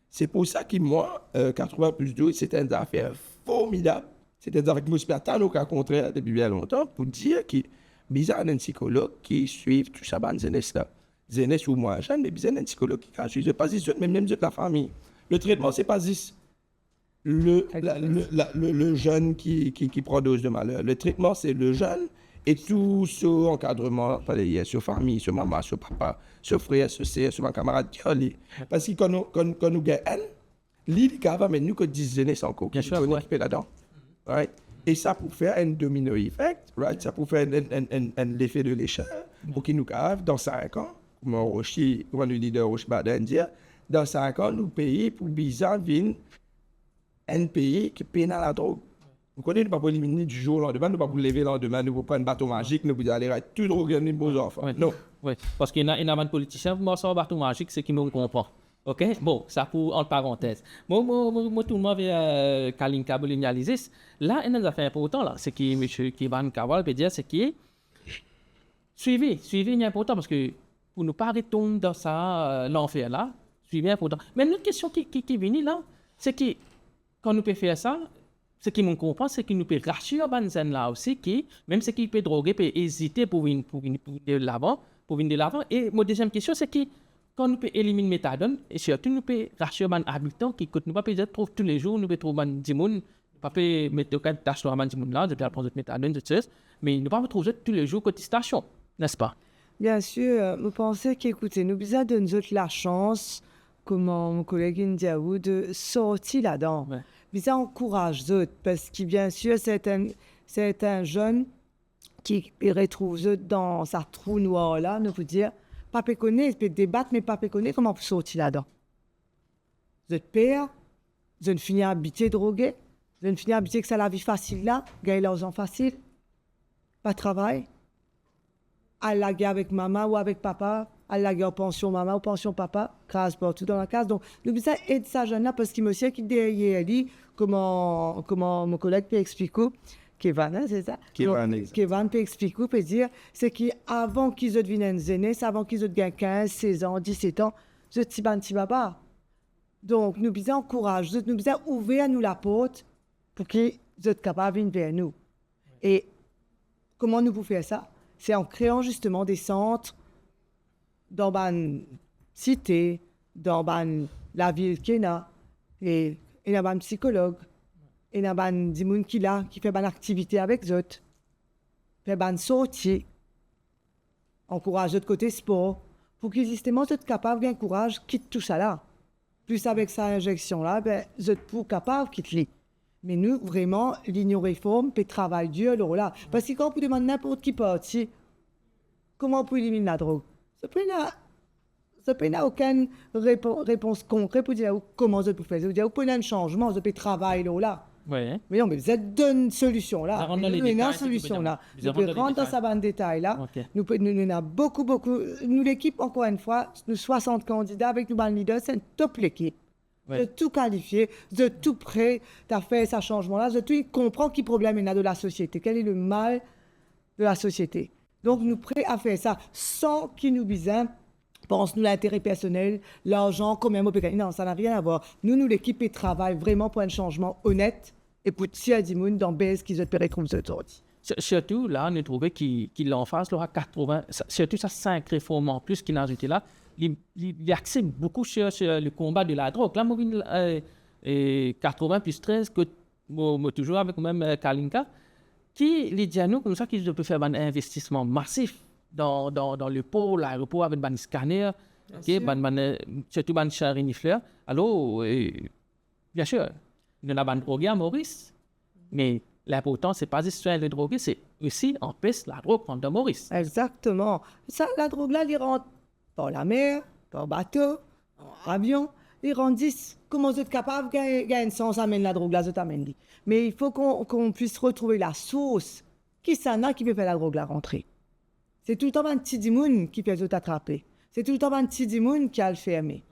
C'est pour ça que moi, 80 plus 12, c'était une affaire formidable. C'était une affaire que je me suis au cas contraire depuis bien longtemps pour dire que bizarre un psychologue qui suit tout ça, ban jeunesse-là. Jeunesse ou moi, jeune, mais bizarre un psychologue qui a suivi. Pas juste, même de la famille. Le traitement, c'est pas juste le jeune qui prend dose de malheur. Le traitement, c'est le jeune et tout ce encadrement, sur famille, sur maman, sur papa, sur frère, sur sœur, sur ma camarade qui est. Parce que quand nous gagnons, l'idée va mais nous que 10 jeunesse encore qui sont occupés là-dedans. Right? Et ça pour faire un domino effect, right? Ça pour faire un effet de l'échelle pour qu'il nous cave dans 5 ans, comme le leader Rochi Baden dit, dans 5 ans, nous payons pour bizarre venir un pays qui paye dans la drogue. Vous connaissez, nous ne pouvons pas éliminer du jour au lendemain, nous ne pouvons pas lever le lendemain, nous ne pouvons pas un bateau magique, nous pouvons aller tout drogue dans les beaux enfants. Ouais. Non. Oui, parce qu'il y a un politicien, moi, ça, bateau magique, c'est qui me comprend. OK? Bon, ça pour entre parenthèses. Moi, tout le monde avec Kalinka Bolinialisis. Là, il y a une affaire importante, là. C'est que M. Kivan Kawal peut dire, c'est que suivez, il est important parce que pour ne pas retomber dans ça, l'enfer là, suivez important. Mais une autre question qui vient là, c'est que quand nous pouvons faire ça, ce qui me comprend, c'est que nous pouvons rassurer Banzen là aussi, qui, même ceux qui peuvent droguer, peuvent hésiter pour venir de l'avant. Et ma deuxième question, c'est que quand nous pouvons éliminer le méthadone, et surtout nous pouvons rassurer les habitants qui ne peuvent pas trouver tous les jours, nous pouvons trouver des gens, nous ne pouvons pas mettre des tâches sur les gens là, de prendre le méthadone, mais nous ne pouvons pas trouver tous les jours côté station, n'est-ce pas? Bien sûr, vous pensez qu'écoutez, nous avons donné la chance, comme mon collègue Indiaou, de sortir là-dedans. Ouais. Ça encourage d'autres, parce que bien sûr, c'est un jeune qui retrouve dans sa trou noire là, nous vous dire, pas péconner, il peut débattre, mais pas péconner, comment vous sortir là-dedans? Vous êtes père, vous êtes fini à habiter drogué, vous êtes fini à habiter que c'est la vie facile là, gagner l'argent facile, pas de travail, à la guerre avec maman ou avec papa, à la guerre pension maman ou pension papa, crase partout dans la case. Donc, nous devons aider ça jeune là parce qu'il me sait qu'il derrière lui, comment mon collègue peut expliquer, Kevin, hein, c'est ça? Kevin peut expliquer, peut dire, c'est qu'avant qu'ils deviennent aînés, avant qu'ils aient 15, 16 ans, 17 ans, je suis petit papa. Donc, nous devons encourager, nous devons ouvrir à nous la porte pour qu'ils soient capables de venir vers nous. Et comment nous pouvons faire ça? C'est en créant justement des centres dans la cité, dans la ville qu'il y a, et il y a un psychologue, il y a des gens qui fait une activité avec eux, fait une sortie, encourage de côté sport, pour qu'ils justement soient capables d'encourager quitte tout ça là. Plus avec sa injection là, vous êtes pour capables de quitter. Mais nous, vraiment, l'union réforme, puis travail dur, là. Parce que quand on demande n'importe qui parti, comment on peut éliminer la drogue? Ça peut n'a aucune réponse concrète pour dire comment je peux faire. Vous dire, vous pouvez un changement, vous pouvez travailler là. Oui. Mais non, mais vous êtes d'une solution là. Vous avez une solution là. Vous pouvez rentrer dans sa bande de détails là. Okay. Nous avons beaucoup. Nous, l'équipe, encore une fois, nous 60 candidats avec nous, le leader, c'est une top l'équipe. Ouais. De tout qualifier, de tout prêt à faire ce changement-là, de tout comprendre quel problème il y a de la société, quel est le mal de la société. Donc, nous prêts à faire ça sans qu'il nous besoin, pense-nous l'intérêt personnel, l'argent, combien de mots. Non, ça n'a rien à voir. Nous, l'équipe, et travaille vraiment pour un changement honnête et pour tirer des gens dans BS qui se paieraient comme ce sorti. Surtout, là, on a trouvé qu'il en face, là, 80, surtout ça, 5 réformes en plus qu'il a ajouté là. Il accède beaucoup sur le combat de la drogue. Là, moi, 80 plus 13, que toujours avec même Kalinka, qui les dit à nous comme ça qu'ils peuvent faire un investissement massif dans le pôle, l'aéroport avec un scanner, surtout un char renifleur. Alors, bien sûr, nous avons drogué à Maurice. Mais l'important, c'est pas juste le droguer, c'est aussi empêcher la drogue de Maurice. Exactement. Ça, la drogue là, il rentre par la mer, par bateau, en avion. Il rentre 10. Comment vous êtes capable de gagner sens amène la drogue là, je t'amène. Mais il faut qu'on puisse retrouver la source. Qui s'en a qui peut faire la drogue là rentrer? C'est tout le temps un petit dimoun qui peut tout attraper. C'est tout le temps un petit dimoun qui a le fermé.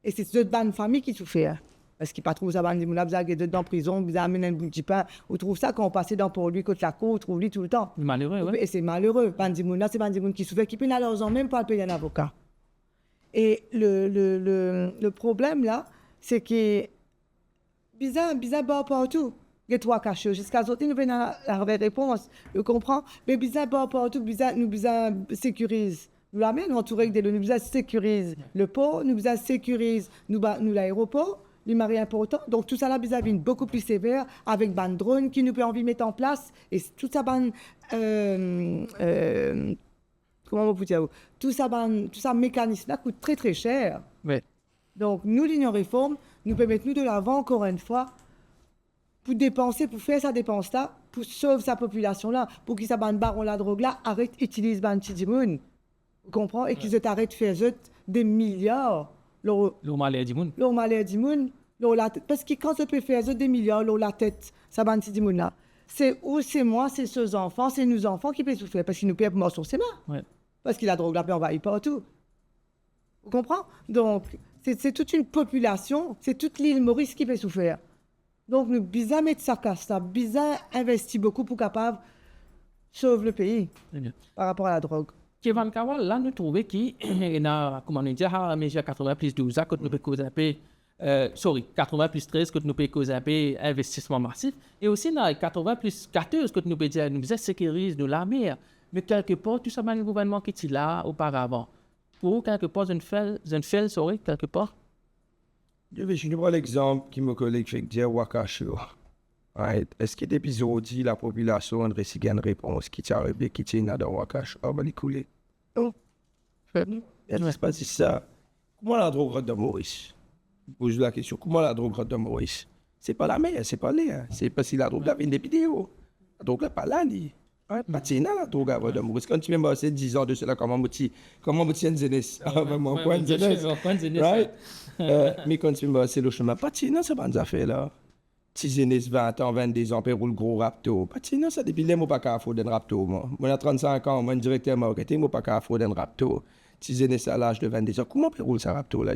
Et c'est toute bonne famille qui tout fait. Hein. Parce qu'il ne trouve ça, dimoun là, vous avez dedans en prison, vous amène un bout de pain. On trouve ça quand on passe dans pour lui, contre la cour, on trouve lui tout le temps. Malheureux, oui. Et c'est malheureux. Bandimoun là, c'est bandimoun qui souffre, qui peut n'aller même pas payer un avocat. Et le problème là, c'est que bizarre partout. Les trois cachés. Jusqu'à ce nous venons à la vraie réponse. Je comprends. Mais bizarre partout, bizarre sécurise. Nous l'amènons entouré de nous bizarre sécurise le port, nous bizarre sécurise nous l'aéroport. Les maris importants. Donc, tout ça là, bizarre, beaucoup plus sévère, avec ban drone qui nous peut envie de mettre en place. Et tout ça, comment on peut dire, tout ça mécanisme là coûte très très cher. Ouais. Donc nous l'Union Réforme nous permettent nous de l'avant encore une fois pour dépenser, pour faire sa dépense là, pour sauver sa population là, pour qu'ils s'abandonnent baron la drogue là, arrête d'utiliser ban tchidimoun. Vous comprenez? Et qu'ils arrêtent de faire des milliards. Le malheur du monde. Le malheur du monde. Parce que quand on peut faire des milliards, la tête, ça ban tchidimoun là. C'est moi, c'est ceux enfants, c'est nous enfants qui peuvent souffrir parce qu'ils nous perdent mort sur ses mains. Ouais. Parce que la drogue là peut envahir partout. Vous comprenez? Donc, c'est toute une population, c'est toute l'île Maurice qui peut souffrir. Donc, nous bizarre mettre ça casse là, bizarre investir beaucoup pour capable sauver le pays par rapport à la drogue. Kevin Kawal, là, nous trouvons qu'il y a, comment on dit, à 80 plus 12 ans, que nous pouvons causer un peu, 80 plus 13, que nous pouvons causer un peu investissement massif. Et aussi, dans 80 plus 14, que nous pouvons dire, nous sécurisons nous la mer. Mais quelque part, tout ça, c'est un gouvernement qui était là auparavant. Pour quelque part, une felle saurait, quelque part. Je vais prendre l'exemple qui me collègue fait dire Wakasho. Right. Est-ce que depuis aujourd'hui, la population a reçu une réponse qui t'a arrivé, qui t'a dans Wakasho? Ah, ben, les coulées. Non. C'est pas ça. Comment la drogue rentre de Maurice? Je pose la question. Comment la drogue rentre de Maurice? C'est pas la mer, c'est pas l'air. C'est parce que la drogue là vient des vidéos. La drogue là, pas là, ni. Patina la drogue rentre de Maurice. Quand tu m'as passé 10 ans de cela, comment me tiens jeunesse? Ah, vraiment, point de jeunesse. Right? Mais quand tu m'as passé le chemin, patina, c'est pas une affaire là. Si jeunesse 20 ans, 22 ans, puis roule gros rapto. Patina, ça depuis là, moi, pas qu'à faire d'un rapto, moi. Moi, à 35 ans, moi, directeur marketing, moi, pas qu'à faire d'un rapto. Si jeunesse à l'âge de 22 ans, comment peut rouler ça rapto là,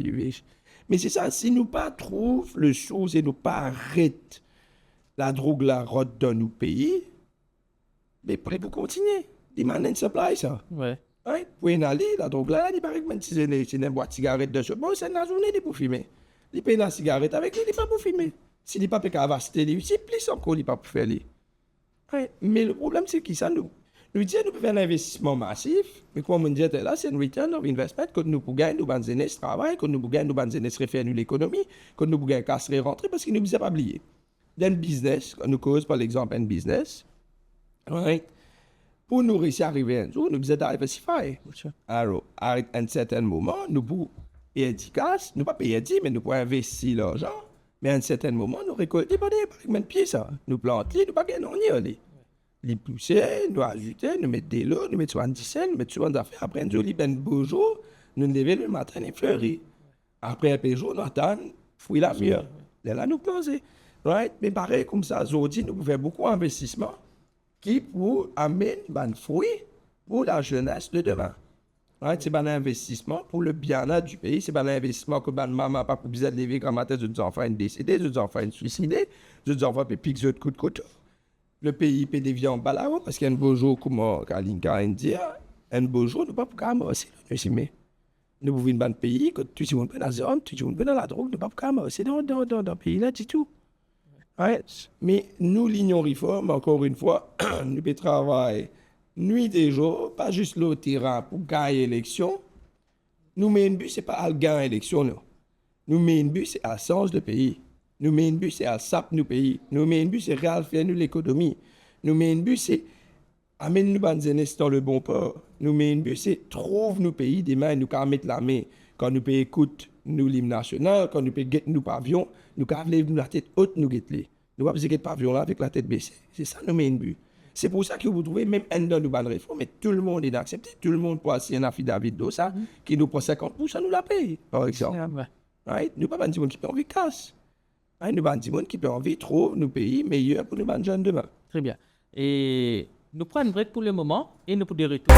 mais c'est ça, si nous pas trouvons le chose et nous pas arrêtons la drogue la route dans nos pays, mais prêt pour continuer. Demand and supply, ça. Ouais. Right? Pour y aller, la drogue là, il paraît que même si c'est une boîte de cigarette de ce bon, c'est la journée de pour fumer. Il paye la cigarette avec lui, il n'est pas pour fumer. S'il n'est pas pour avaster, il c'est plus encore, il n'est pas pour faire lui. Right? Mais le problème, c'est qu'il ça nous. Nous disons nous pouvons faire un investissement massif, mais comme on dit là, c'est un return of investment, que nous pouvons gagner, nous pouvons gagner ce travail, que nous pouvons gagner, nous pouvons gagner refaire l'économie, que nous pouvons gagner casser rentrer, parce qu'il ne nous a pas oublié. Dans le business, quand nous causons par l'exemple un business, right? Pour nous réussir à arriver un jour, nous devons diversifier. Alors, à un certain moment, nous pouvons payer 10 cash, nous ne pas payer 10, mais nous pouvons investir l'argent, mais à un certain moment, nous récolter par des pieds, ça. Nous planter, nous ne pas gagner, on y les pousser, nous ajouter, nous mettre des lots, nous mettre 70 nous mettre souvent des affaires. Après un joli ben beau jour, nous lever le matin et fleurir. Après un peu jour, nous attendons, fouiller la mur. Là, nous planter. Right? Mais pareil, comme ça, aujourd'hui, nous pouvons faire beaucoup d'investissements qui pour amener des fruits pour la jeunesse de demain. Right? C'est un investissement pour le bien-être du pays. C'est un investissement que maman n'a pas besoin de lever quand matin, des enfants décédés, des enfants suicidés, des enfants qui piquent de coups de couteau. Le pays peut devenir en balao parce qu'il y a un beau jour, comme Kalinka dit, un beau jour, nous ne pouvons pas ramasser le nous pouvons un pays, que tout le monde peut dans la zone, tout le monde peut dans la drogue, nous ne pouvons pas ramasser dans le pays là du tout. Ouais. Mais nous, l'Union Réforme, encore une fois, nous pouvons travailler nuit et jour, pas juste le terrain pour gagner l'élection. Nous, mais un but, ce n'est pas à gagner l'élection, non. Nous, mais un but, c'est à sens le pays. Nous, mais un but, c'est à sap nos pays. Nous, mais un but, c'est réel faire nous l'économie. Nous, mais un but, c'est amener nous dans le bon port. Nous, mais un but, c'est trouver nos pays des mains, nous quand mettre la main. Quand nous payons écoute nous l'hymne national, quand nous pouvons guetter nous pavillons, nous pouvons lever la tête haute, nous guetter. Nous ne pouvons pas guetter pavillon là avec la tête baissée. C'est ça nous met une but. C'est pour ça que vous trouvez, même un dans nous ban réforme, mais tout le monde est accepté. Tout le monde peut signer un affidavit de ça, qui nous prend 50%, nous la paye, par exemple. Ouais. Right? Nous ne pouvons pas dire qui peut envie casse. Right? Nous pouvons dire qui peut envie trop nous payer meilleur pour nous ban jeunes demain. Très bien. Et nous prenons un break pour le moment et nous pour de retour.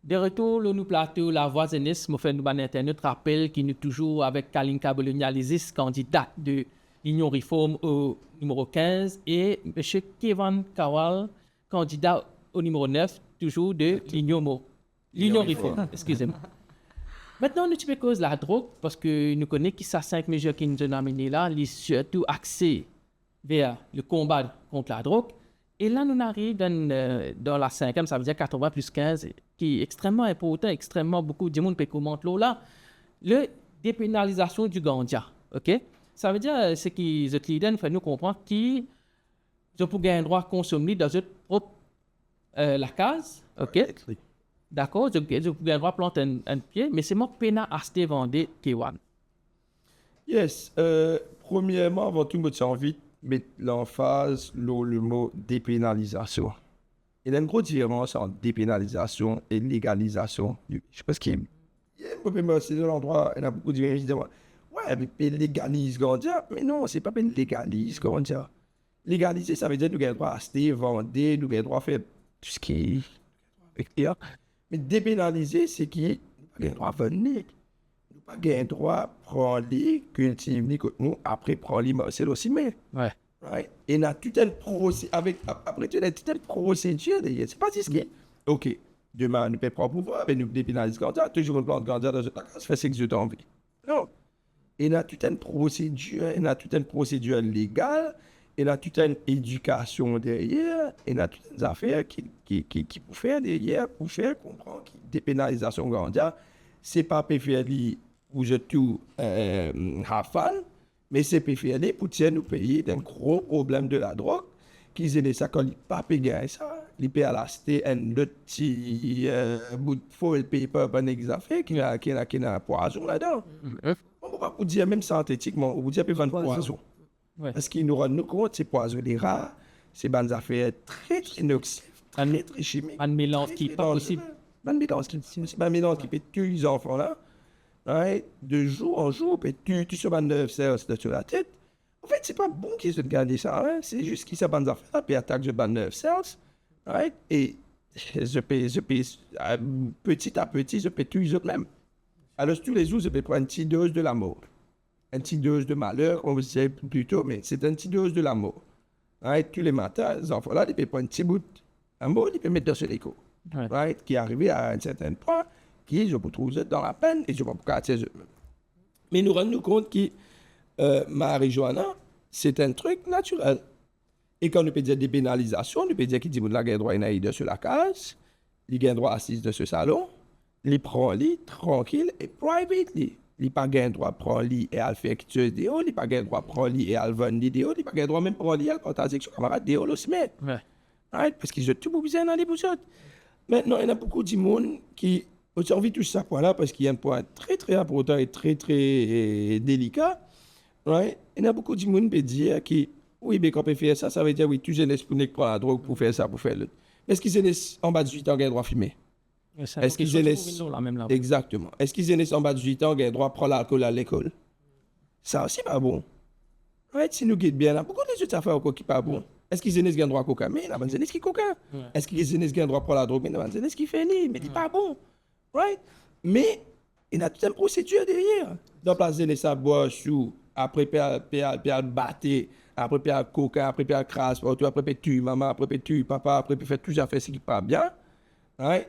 De retour, le nous plateau, la voix Zenis, nous fait nous ban internet rappel qui nous toujours avec Kalinka Bologna-Lisis, candidat de l'Union Réforme au numéro 15, et M. Kevin Kawal, candidat au numéro 9, toujours de l'Union Réforme. Excusez-moi. Maintenant, nous tu cause la drogue, parce que nous connaissons qui ça 5 mesures qui nous ont amené là, les surtout axés vers le combat contre la drogue. Et là, nous arrivons dans la 5e, ça veut dire 80 plus 15, qui est extrêmement important, extrêmement beaucoup de monde peut commenter là. Le dépénalisation du ganja, ok? Ça veut dire, ce qui the leader fait nous comprendre qui je peux gagner un droit à consommer dans notre propre la case, ok? D'accord, je peux gagner un droit à planter un pied, mais c'est moi pena acheter vendre K1. Yes. Premièrement, avant tout, j'ai envie mettre l'emphase le mot dépénalisation. Il y a une grosse différence entre dépénalisation et légalisation. Je pense qu'il y a c'est l'endroit, il y a beaucoup de gens qui disent ouais, mais légalise ganja. Mais non, c'est pas bien légalise ganja. Légaliser, ça veut dire que nous avons le droit à acheter, vendre, nous avons le droit à faire tout ce qui est. Mais dépénaliser, c'est qu'il n'y a pas le droit à vendre. Nous n'avons pas le droit à prendre les cultiver, nous, après prendre les c'est aussi mais. Ouais. Right? Et on a tout un procédure, après tout, toute une procédure derrière. C'est pas ce qui est. Ok, demain, nous ne pouvons pas pouvoir, mais nous dépénalisons le ganja, toujours une plante ganja dans une case, ça fait ce que je t'ai envie. Non. Et on a toute une procédure légale, et on a toute une éducation derrière, et on a toutes les affaires qui pour faire derrière, pour faire comprendre que dépénalisation ganja, c'est pas PFLI où je tout rafale, mais c'est PFLI pour tirer nos pays d'un gros problème de la drogue, qu'ils aient ça quand ils pas payer ça, ils paient à l'acheter un petit bout de foil paper pour des affaires qui a poison là-dedans. On ne peut pas vous dire même synthétiquement, on vous dit qu'il y a poison. Ouais. Parce qu'ils nous rendent compte, c'est poison des rats, c'est des affaires très nocives, très chimiques. Un mélange qui n'est pas possible. C'est pas un mélange qui peut tuer les enfants là. Right? De jour en jour, tu sur 29 cells sur la tête. En fait, c'est pas bon qu'ils se gardent ça. Hein? C'est juste qu'ils se bandent affaires, puis attaquent de 29 cells. Right? Et je peux, petit à petit, je peux tuer eux-mêmes. Alors, tous les jours, je peux prendre une petite dose de la mort. Une petite dose de malheur, on va dire plutôt, mais c'est une petite dose de la mort. Right? Tous les matins, les enfants là, ils peuvent prendre un petit bout de mort, ils peuvent mettre dans ce l'écho. Ouais. Right? Qui est arrivé à un certain point, qui je peux trouver dans la peine et je ne peux pas attirer eux-mêmes. Mais nous rendons compte que marijuana, c'est un truc naturel. Et quand nous peut dire dépénalisation, nous peut dire qu'il dit que la gagne droit de sur la case, il gagne droit assise de ce salon, il prend lit tranquille et privately. Il pas gagne droit prendre lit et à faire quelque chose de il pas gagne droit prendre lit et à vendre des il pas gagne droit même prendre lit et à partager avec son camarade de aussi mais. Ouais. Right? Parce qu'ils ont tout besoin dans les bouchottes. Maintenant, il y a beaucoup de monde qui ont envie de toucher ce point-là parce qu'il y a un point très très important et très très délicat. Right? Il y a beaucoup de monde qui peut dire que oui, mais quand on peut faire ça, ça veut dire oui, tu jeunesse pour prendre la drogue pour faire ça, pour faire l'autre. Est-ce qu'ils jeunesse en bas de 18 ans ont le droit de fumer? Est-ce qu'ils jeunesse exactement. Est-ce qu'ils jeunesse en bas de 18 ans ont le droit de prendre l'alcool à l'école? Ça aussi pas bon. Right? Si nous guidons bien, il y a beaucoup de autres affaires qui pas bon. Est-ce qu'ils ont le droit à coca? Mais il y a des qui coca. Est-ce qu'ils ont le droit à prendre la drogue? Mais il y a des qui fait mais il n'est pas bon. Right? Mais Il y a toute une procédure derrière. Donc, la jeunesse à boire sous, après, puis battre, après, puis coca, après, puis crasse, après, tu maman, après, tu papa, après, puis faire tout ça, faire ce qui pas bien. Ouais.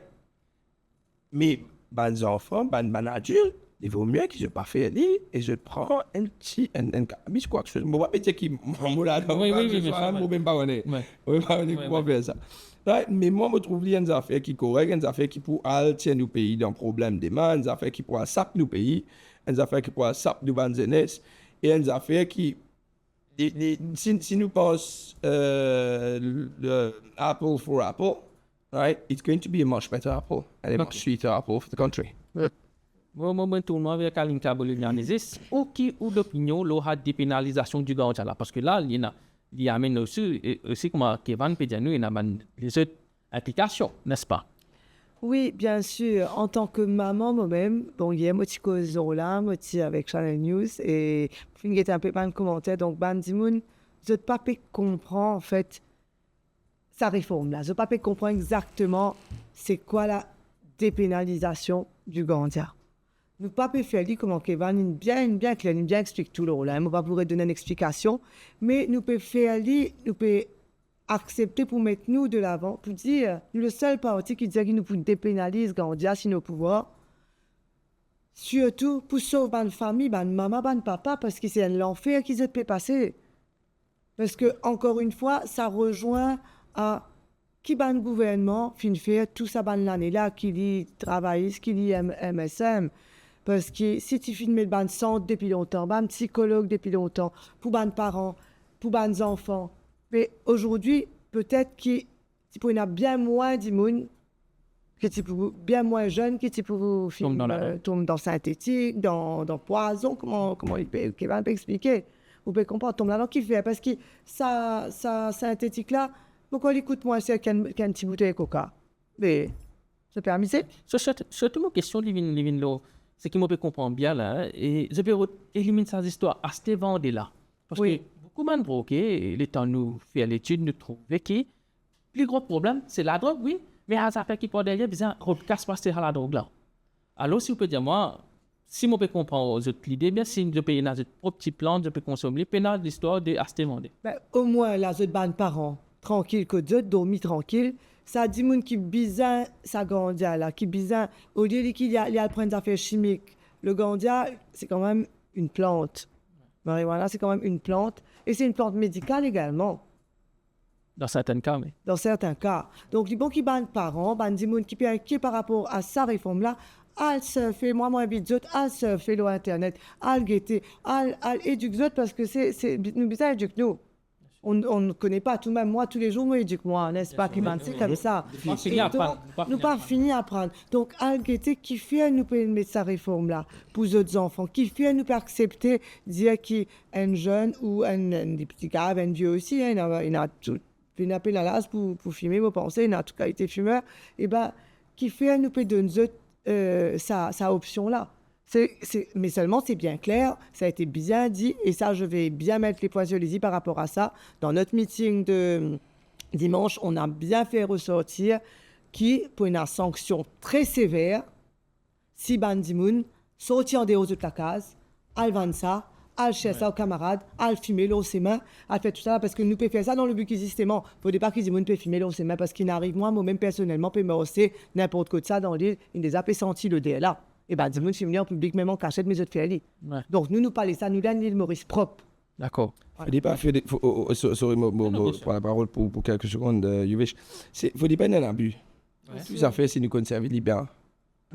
Mais, les enfants, les adultes, il vaut mieux qu'ils ne pas fait aller et je prends un petit, un cannabis, quoi que ce soit. Je ne vais pas dire qu'il m'a là, Oui, même pas honnête. Je ne vais pas honnête pour faire ça. Right? Mais moi, je trouve qu'il y a des affaires qui sont correctes, des affaires qui pourraient altérer nos pays dans le problème des mains, des affaires qui pourraient saper nos pays, des affaires qui pourraient saper nos bonnes jeunesse, et des affaires qui, si nous pensons Apple for Apple, right, it's going to be a much better apple, and a much sweeter apple for the country. Au moment où on avec Kalinka Bolognanesis, ou d'opinion, la dépénalisation du ganja là, parce que là, il y a aussi comme Kevin peut dire nous, il y a les autres implications, n'est-ce pas? Oui, bien sûr. En tant que maman, moi-même, bon, hier, moi, je cause là, moi, avec Channel News, et puis, il y a un peu de commentaires. Donc, Bandimoun, je ne peux pas comprendre, en fait, sa réforme là. Je ne peux pas comprendre exactement c'est quoi la dépénalisation du ganja. Nous ne pouvons pas faire comment Kevin bien clair, bien explique tout le rôle. Je ne pas pourrais donner une explication, mais nous pouvons faire, nous pouvons accepter pour mettre nous de l'avant, pour dire, nous le seul parti qui dit qu'il nous peut dépénaliser ganja si nos pouvoirs, surtout pour sauver une famille, une maman, un papa, parce que c'est l'enfer qui se peut passer. Parce que, encore une fois, ça rejoint à qui ban le gouvernement, fin faire tout ça ban l'année là, qui dit travail, qui dit MSM. Parce que si tu filmes le ban centre depuis longtemps, ban psychologue depuis longtemps, pour ban parents, pour ban enfants. Mais aujourd'hui, peut-être que tu peux y avoir bien moins d'immunes, que tu peux bien moins jeunes, que tu peux tomber dans synthétique, dans poison, comment Kevin peut expliquer. Vous pouvez comprendre, tombe là-dedans qui fait. Parce que ça synthétique-là, pourquoi il coûte moins cher qu'un petit bouteille de coca? Mais, c'est permis. Surtout, ma question, Livin, c'est qu'il me peut comprendre bien là, et je peux éliminer ces histoires à cette vente-là. Parce que beaucoup de gens, le temps nous faire l'étude, nous trouvent que le plus gros problème, c'est la drogue, oui, mais à affaires qui portent derrière, bien, casse passer à la drogue là. Alors, si vous pouvez dire, moi, si je peux comprendre l'idée, bien, si je peux dans une petite plante, je peux consommer, puis dans l'histoire de acheter vendre. Au moins, là, je ban parents, tranquille, que Dieu dormi tranquille. Ça dit moun qui bizarre ça ganja là, qui bizarre au lieu qu'il y a plein d'affaires chimiques. Le ganja, c'est quand même une plante. Marijuana, c'est quand même une plante et c'est une plante médicale également. Dans certains cas, oui. Dans certains cas. Donc, les bons qui ban parents, ban di moun qui inquiet par rapport à sa réforme là, al se fait moi vite zot, al se fait sur internet, al guetter, al éduque parce que c'est nous bizarre éduque nous. On ne connaît pas tout de même. Moi, tous les jours, moi, éduque-moi, n'est-ce pas, Kevin? C'est comme ça. Nous pas fini à apprendre. Donc, Algété, qui fait nous peut mettre sa réforme-là pour les autres enfants, qui fait nous peut accepter dire qu'un jeune ou un petit gars, un vieux aussi, il a tout, il a la lasse pour fumer, vous pensez, il a tout cas été fumeur, et ben, qui fait nous peut donner sa option-là. Mais seulement c'est bien clair, ça a été bien dit, et ça je vais bien mettre les points sur les i par rapport à ça. Dans notre meeting de dimanche, on a bien fait ressortir qui, pour une sanction très sévère, si Bandimoun sortit en dehors de la case, al vendre ça, al chercher ça aux camarades, al filmer l'eau ses mains, al faire tout ça, parce que nous pouvons faire ça dans le but qu'existement. Il faut pas qu'ils peut filmer l'eau ses mains, parce qu'il n'arrive moi-même personnellement, peut me rester n'importe quoi de ça dans l'île, il les a senti le DLA. Et bien, dis-moi, je suis venu en public, même en cachette, mes autres fait. Donc, nous parlons ça, nous donnons l'île Maurice propre. D'accord. Sorry, pour la parole pour quelques secondes, Yuvish. Il faut pas un abus. Tout ça fait, c'est nous conserver les biens.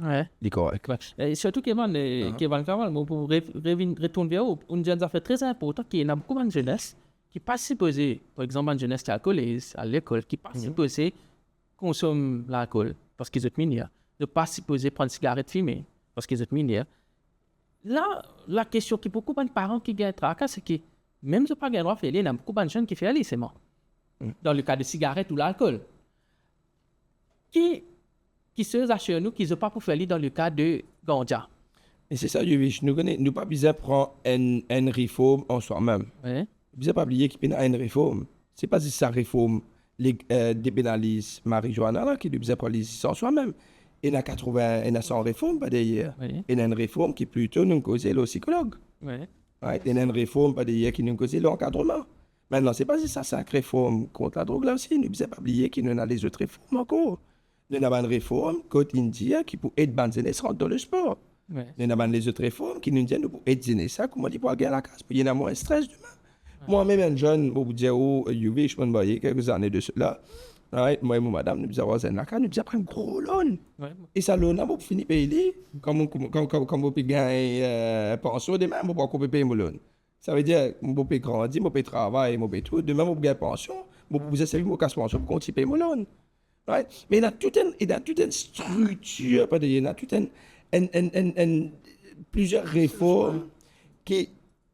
Ouais. C'est correct. Et surtout, Kevin Kamal, pour retourner vers vous, une des affaires très importantes, qui y a beaucoup de jeunesse qui pas supposé, par exemple, une jeunesse qui est alcoolisée à l'école, qui pas supposé consommer l'alcool parce qu'ils sont mineurs, ne pas supposé prendre cigarette fumée parce qu'ils sont mineurs. Là, la question qui beaucoup de parents qui gagnent tracas, c'est que même si pas de droit faire, il y a beaucoup de jeunes qui font c'est moi. Dans le cas de cigarette ou l'alcool. Qui se assure nous qu'ils n'ont pas pour faire dans le cas de ganja. Et c'est ça, Yuvish. Nous n'avons pas besoin de prendre une réforme en soi-même. Ouais. Nous n'avons pas oublié qu'il y a une réforme. Ce n'est pas si ça réforme dépénalise marijuana là, qui nous besoin de prendre les en soi-même. Il y a 80, il y a 100 réformes, pas d'ailleurs. Oui. Il y a une réforme qui plutôt nous cause le psychologue. Oui. Right? Il y a une réforme, pas d'ailleurs, qui nous cause l'encadrement. Maintenant, c'est pas si ça, c'est une réforme contre la drogue là aussi. Ne pas oublier qu'il y a les autres réformes encore. Il y a une réforme côté Indien qui peut aider les jeunes rentrer dans le sport. Oui. Il y a les autres réformes qui nous disent pour aider les jeunes ça, comment ils pourraient gagner la casse. Il y en a moins de stress demain. Moi-même, un jeune, pour vous dire, UV, je me voyais quelques années de cela. Right? Moi et mon madame, nous avons un accord, nous avons pris un gros loan. Oui. Et ça, loan, vous finissez par payer. Comme vous pouvez gagner pension, demain, vous pouvez payer mon loan. Ça veut dire, vous pouvez grandir, vous pouvez travailler, vous pouvez tout. Demain, vous pouvez gagner pension, vous pouvez servir vos casse pension pour continuer à payer mon loan. Right? Mais il y a toute une structure, il y a toute plusieurs réformes qui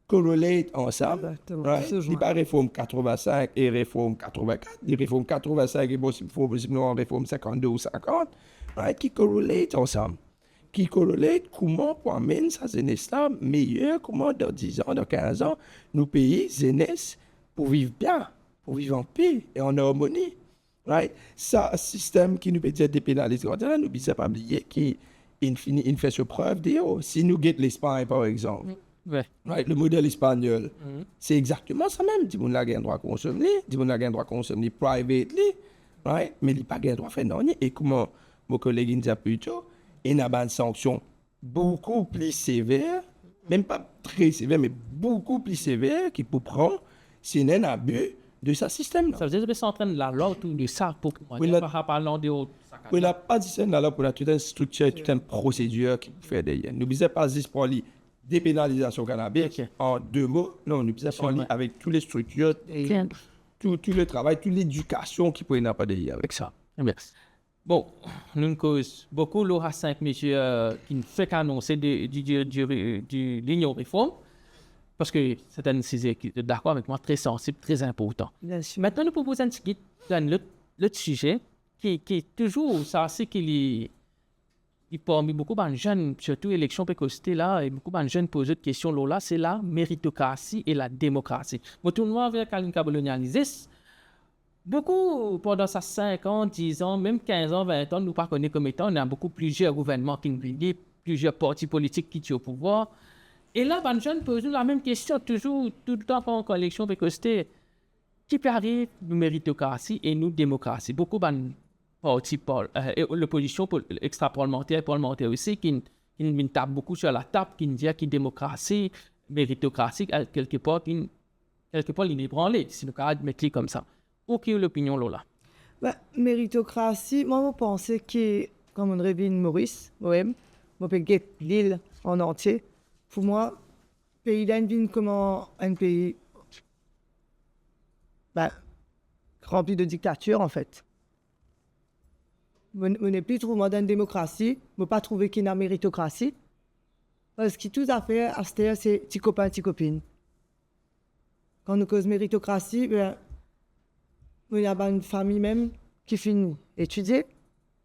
corrélate ensemble. Exactement. Right? Se Il joignent. pas réforme 85 et réforme 84. Il réforme 85 et possiblement réforme 52 ou 50. Right? Qui corrélate ensemble. Qui corrélate comment pour amener sa jeunesse-là meilleure, comment dans 10 ans, dans 15 ans, nous payer jeunesse pour vivre bien, pour vivre en paix et en harmonie. Right? Ça, un système qui nous peut dire dépénaliser, nous ne pouvons pas oublier qu'il fait ses preuves. Si nous guettons l'Espagne, par exemple, Oui. right, le modèle espagnol, c'est exactement ça même. Dis-moi, la gain droit à consommer, dis-moi, la gain droit à consommer privately, right? Mais il n'a pas gain droit à faire non. Et comment mon collègue dit plus tôt, il y a une sanction beaucoup plus sévère, même pas très sévère, mais beaucoup plus sévère qui peut prendre si il y a un abus de ce système-là. Ça veut dire que c'est en train de la loi autour de ça pour Oui, moi. Par parlant de autres. On n'a pas dit ça là pour toute une structure, toute une procédure qui peut faire derrière. Nous ne disons pas juste pour les dépénalisation cannabis Ok. en 2 mots. Non, nous disons parler avec toutes les structures, et tout le travail, toute l'éducation qui peut y avoir derrière avec ça. Merci. Bon, nous cause beaucoup l'aura 5 mesures qui ne fait qu'annoncer de l'union réforme parce que c'est un sujet qui est d'accord avec moi très sensible, très important. Bien sûr. Maintenant, nous proposons un petit l'autre sujet qui est toujours ça, c'est qu'il est parmi beaucoup de jeunes, surtout l'élection précocité là, et beaucoup de jeunes posent cette question là, c'est la méritocratie et la démocratie. Mon tournoi avec Kaline colonialisé, beaucoup pendant ça 5 ans, 10 ans, même 15 ans, 20 ans, nous ne pas connaître comme étant, on a beaucoup plusieurs gouvernements qui nous viennent, plusieurs partis politiques qui sont au pouvoir. Et là, les jeunes posent la même question, toujours, tout le temps pendant l'élection précocité. Qui peut arriver nous méritocratie et nous démocratie. Beaucoup de partis, l'opposition extra-parlementaire, parlementaire aussi, qui tape beaucoup sur la table, qui dit que démocratie, méritocratie, quelque part, il est branlé, si le cas mettre comme ça. Quelle est l'opinion là? Bah, méritocratie, moi, je pensais que, comme on revient Maurice, moi-même, je peux guetter l'île en entier. Pour moi, le pays d'Anvin comme un pays rempli de dictature, en fait. On n'est plus trop dans une démocratie, on ne peut pas trouver qu'il y a une méritocratie. Parce que tout à fait, à cette heure, c'est petit copain, petit copine. Quand on cause méritocratie, il y a une famille même qui finit étudier,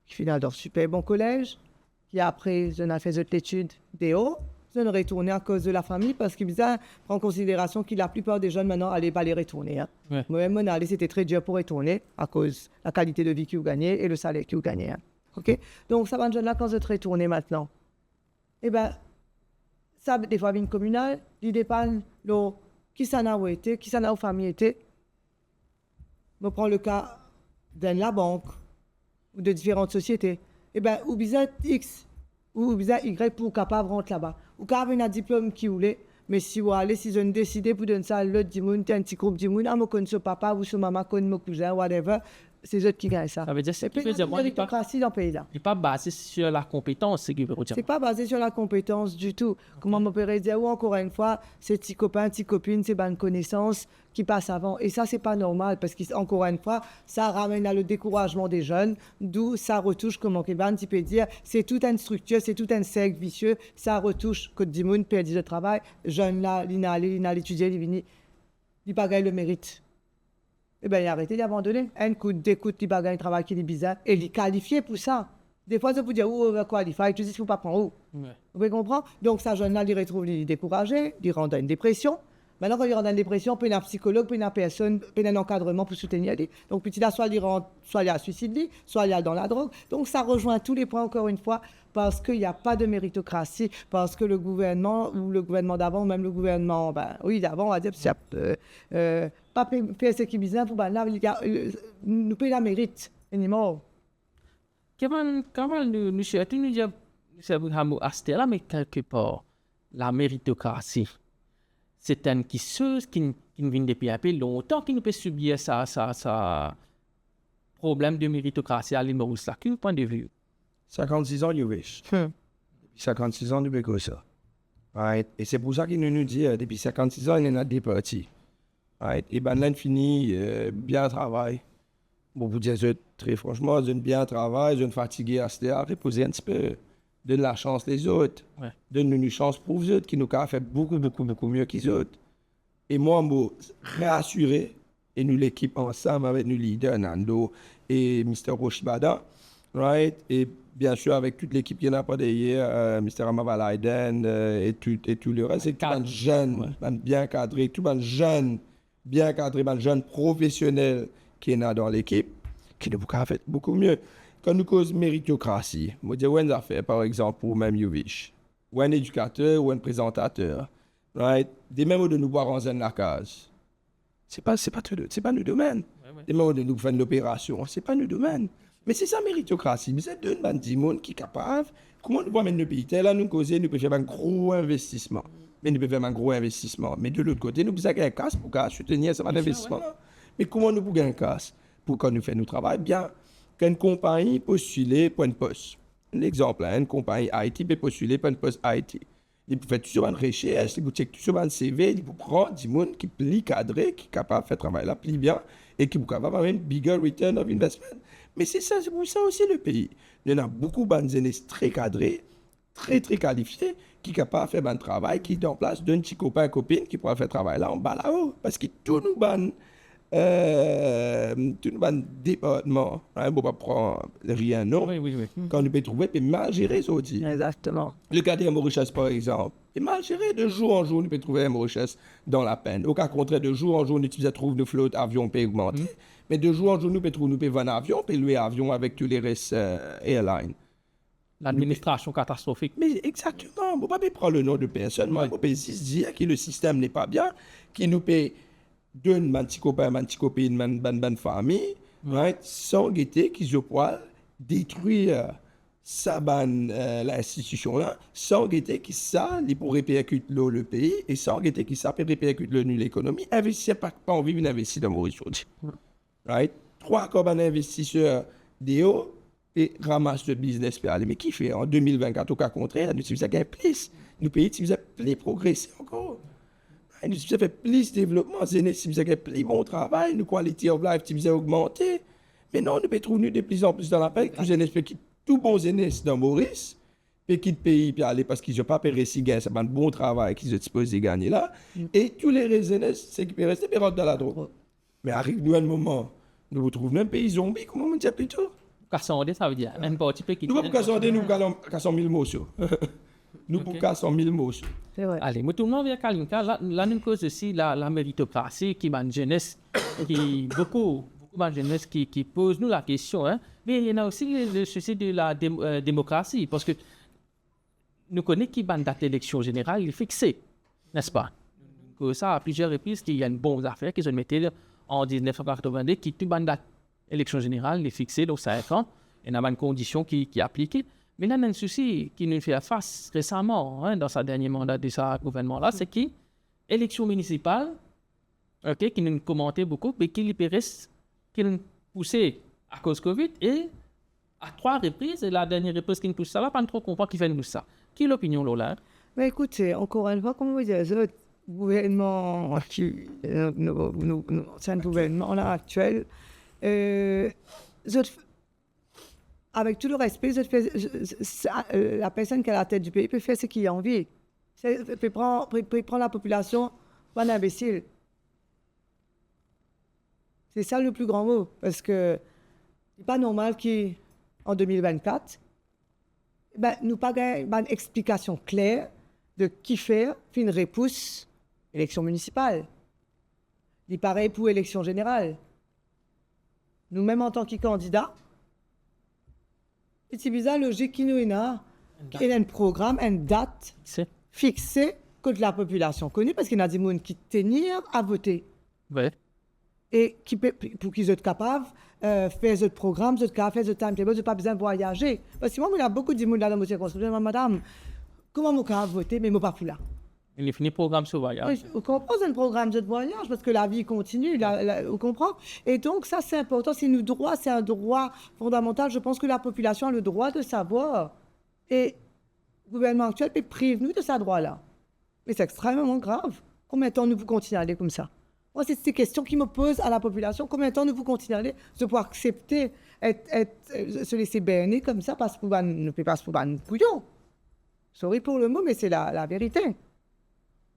qui finit dans un super bon collège, qui après, je n'ai fait d'autres études des hauts, je ne retourné à cause de la famille parce qu'il prend en considération que la plupart des jeunes maintenant n'allaient pas les retourner. Hein. Ouais. Moi-même, c'était très dur pour retourner à cause de la qualité de vie qu'ils ont gagnée et le salaire qu'ils ont gagné. Hein. Okay? Donc, ça va de jeunes-là quand je retourner maintenant. Eh bien, ça, des fois, une communale, il dépend de qui ça n'a été, qui ça n'a famille été. Je prends le cas de la banque ou de différentes sociétés. Eh bien, ou bizarre X ou bizarre Y pour capable de rentrer là-bas. Ou capable un diplôme qui voulait, mais si vous allez, si vous décidez pour donner ça à l'autre monde, un petit groupe de monde, ah, moi, connais ce papa ou ce maman, connais mon cousin, whatever, c'est eux qui gagnent ça. Ça veut dire, C'est pas une méritocratie dans le pays là. Il n'est pas basé sur la compétence, c'est ce que veut dire. C'est pas basé sur la compétence du tout. Comment mon père dire, ou encore une fois, c'est petits copains, petites copines, c'est bonnes connaissances qui passent avant. Et ça, c'est pas normal parce qu'encore une fois, ça ramène à le découragement des jeunes, d'où ça retouche, comme Kevin peut dire, c'est toute une structure, c'est tout un cercle vicieux, ça retouche Côte d'Imoun, perdu le travail, jeune là, il n'a étudié, il vient, il pas gagné le mérite. Eh bien, il a arrêté d'abandonner. Un coup d'écoute, il bagaille un travail qui est bizarre. Et il est qualifié pour ça. Des fois, ça vous dire, où on va qualifier, tu dis, il ne faut pas prendre où. Ouais. Vous pouvez comprendre? Donc, ça jeune-là, il retrouve, il est découragé, il rentre dans une dépression. Maintenant, quand il rentre dans la dépression, il y a un psychologue, il y a une personne, il y a un encadrement pour soutenir. Donc, petit là, soit il rentre, soit il y a suicide, soit il y a dans la drogue. Donc, ça rejoint tous les points, encore une fois, parce qu'il n'y a pas de méritocratie, parce que le gouvernement, ou le gouvernement d'avant, ou même le gouvernement, d'avant, on va dire, pas faire ce qui est bizarre, pour là, nous payer la mérite, anymore. Comment nous souhaitons nous dire, c'est là, mais quelque part, la méritocratie, c'est une chose qui vient depuis un peu longtemps, qui nous peut subir ça problème de méritocratie à l'île Maurice. Quel point de vue? 56 ans, nous riches. 56 ans, nous béco ça. Right? Et c'est pour ça qu'il nous dit, depuis 56 ans, il y en a des partis. Right? Et ben là, il finit bien travail. Bon, vous dire très franchement, je bien travail, je fatigué à se reposer un petit peu. Donne la chance les autres. Ouais. Donne une chance pour les autres qui nous ont fait beaucoup mieux qu'ils autres. Et moi, je rassurer et nous l'équipe ensemble avec nos leaders, Nando et Mr. Roshibada, right? Et bien sûr, avec toute l'équipe qui n'a pas derrière, Mr. Amavalaiden et tout le reste, c'est tout un jeune, bien cadré, tout un jeune, bien cadré, un jeune professionnel qui est là dans l'équipe, qui nous a fait beaucoup mieux. Quand nous cause méritocratie, je dis, on a fait, par exemple, pour même Yovish, ou un éducateur, ou un présentateur, right? Des mêmes de nous voir en zen la case. C'est pas nos domaines. Des mêmes de nous faire l'opération, c'est pas nos domaines. Mais c'est ça, méritocratie. Vous êtes deux bandits qui sont capables. Comment nous voyons le pays? Là, nous causer, nous pouvons faire un gros investissement. Mais nous pouvons faire un gros investissement. Mais de l'autre côté, nous pouvons faire un casse pour soutenir ce investissement. Mais comment nous pouvons faire un casse? Pour quand nous faisons notre travail, bien, qu'une compagnie postule pour un poste. Un exemple, une compagnie IT peut postuler pour un poste IT. Il peut faire tout sur une recherche, il peut checker tout sur un CV, il peut prendre des gens qui pli cadré, qui sont capables de faire travail là, pli bien, et qui sont capables d'avoir un bigger return of investment. Mais c'est ça, c'est pour ça aussi le pays. Il y en a beaucoup de jeunes très cadrés, très qualifiés, qui sont capables de faire un travail, qui sont en place d'un petit copain, copine, qui pourra faire travail là, en bas là-haut. Parce que tout nous ban. Tout le département, on ne peut pas prendre rien, non. Oui. Quand on peut trouver, puis mal gérer, ça aussi. Exactement. Le cas des Mauritius, par exemple, est mal géré de jour en jour, on peut trouver un Mauritius dans la peine. Au cas contraire, de jour en jour, on utilise trouve de flotte, avion, peut augmenter. Mais de jour en jour, nous peut trouver un avion, puis louer avion avec tous les restes airlines. L'administration catastrophique. Mais exactement, on ne peut pas prendre le nom de personne, mais on peut juste dire que le système n'est pas bien, qu'il nous paye d'un petit copain, une petite copine, une famille, right? Sans guetter qu'ils se poil détruire l'institution-là, sans guetter qu'ils ça, ils pourraient répercuter le pays, et sans guetter qu'ils ça peut répercuter l'économie. Investir, pas envie d'investir dans Maurice. Right? 3 comme un investisseur déo et ramasse le business pour aller. Mais qui fait en 2024, au cas contraire, nous faisons plus. Nous pays, nous faisons plus progresser encore. Nous avons fait plus de développement, nous avons fait plus bon travail, nous quality of life nous avons augmenté. Mais non, nous pouvons de plus en plus dans la paix, nous avons fait tout bon zénès dans Maurice, puis quitte pays, puis aller parce qu'ils n'ont pas payé si gain, c'est un bon travail qu'ils ont supposé gagner là. Et tous les zénès, c'est qui peut rester, puis rentrent dans la drogue. Mais arrive-nous un moment, nous vous trouvons un pays zombie, comment on dit plutôt? Cassandé, ça veut dire un parti qui. Nous ne pouvons pas casser, nous cassons 1000 mots. Nous pouvons casser 1000 mots. C'est vrai. Allez, moi, tout le monde vient Kalinka. Là, nous cause aussi la méritocratie qui m'a une jeunesse, beaucoup de jeunesse qui pose nous la question. Hein. Mais il y en a aussi le souci de la démocratie, parce que nous connaissons qui une date d'élection générale, il est fixé, n'est-ce pas? Que ça, à plusieurs reprises, qu'il y a une bonne affaire qu'ils ont mis en 1982, qui toute une date d'élection générale, il est fixé, donc 5 ans, il y a une condition qui est appliquée. Mais là, il y a un souci qui nous fait face récemment, dans sa dernier mandat de ce gouvernement-là, c'est que l'élection municipale, qui nous commentait beaucoup, mais qui nous poussait à cause de Covid, et à 3 reprises, et la dernière reprise qui nous pousse ça, là, pas trop comprendre qui fait nous ça. Qui est l'opinion, Lola? Mais écoutez, encore une fois, comme vous dites, le gouvernement, c'est un gouvernement là, actuel, avec tout le respect, la personne qui est à la tête du pays peut faire ce qu'il a envie. Peut prendre la population pour un imbécile. C'est ça le plus grand mot. Parce que c'est pas normal qu'en 2024, nous pas une explication claire de qui faire, puis une réponse élection municipale. Il est pareil pour élection générale. Nous-mêmes, en tant que candidats, c'est bizarre, logique qui nous est là. Il y a un programme, une date C'est fixée que la population connaît, parce qu'il y a des gens qui tenir à voter. vrai. Et qui peut, pour qu'ils soient capables de faire ce programme, ce faire ce timetable, pas besoin de voyager. Parce que moi, il y a beaucoup de gens là dans mon circonscription, madame, comment je peux voter, mais je ne peux pas là. Il est fini programme sur voyage. Oui, on comprend un programme de voyage parce que la vie continue, on comprend. Et donc, ça, c'est important. C'est un droit, c'est un droit fondamental. Je pense que la population a le droit de savoir. Et le gouvernement actuel peut priver nous de ce droit-là. Mais c'est extrêmement grave. Combien de temps nous pouvons continuer à aller comme ça? Moi, c'est ces questions qui me posent à la population. Combien de temps nous pouvons continuer à aller, de pouvoir accepter, se laisser berner comme ça parce que nous ne pouvons pas se faire couillon. Sorry pour le mot, mais c'est la vérité.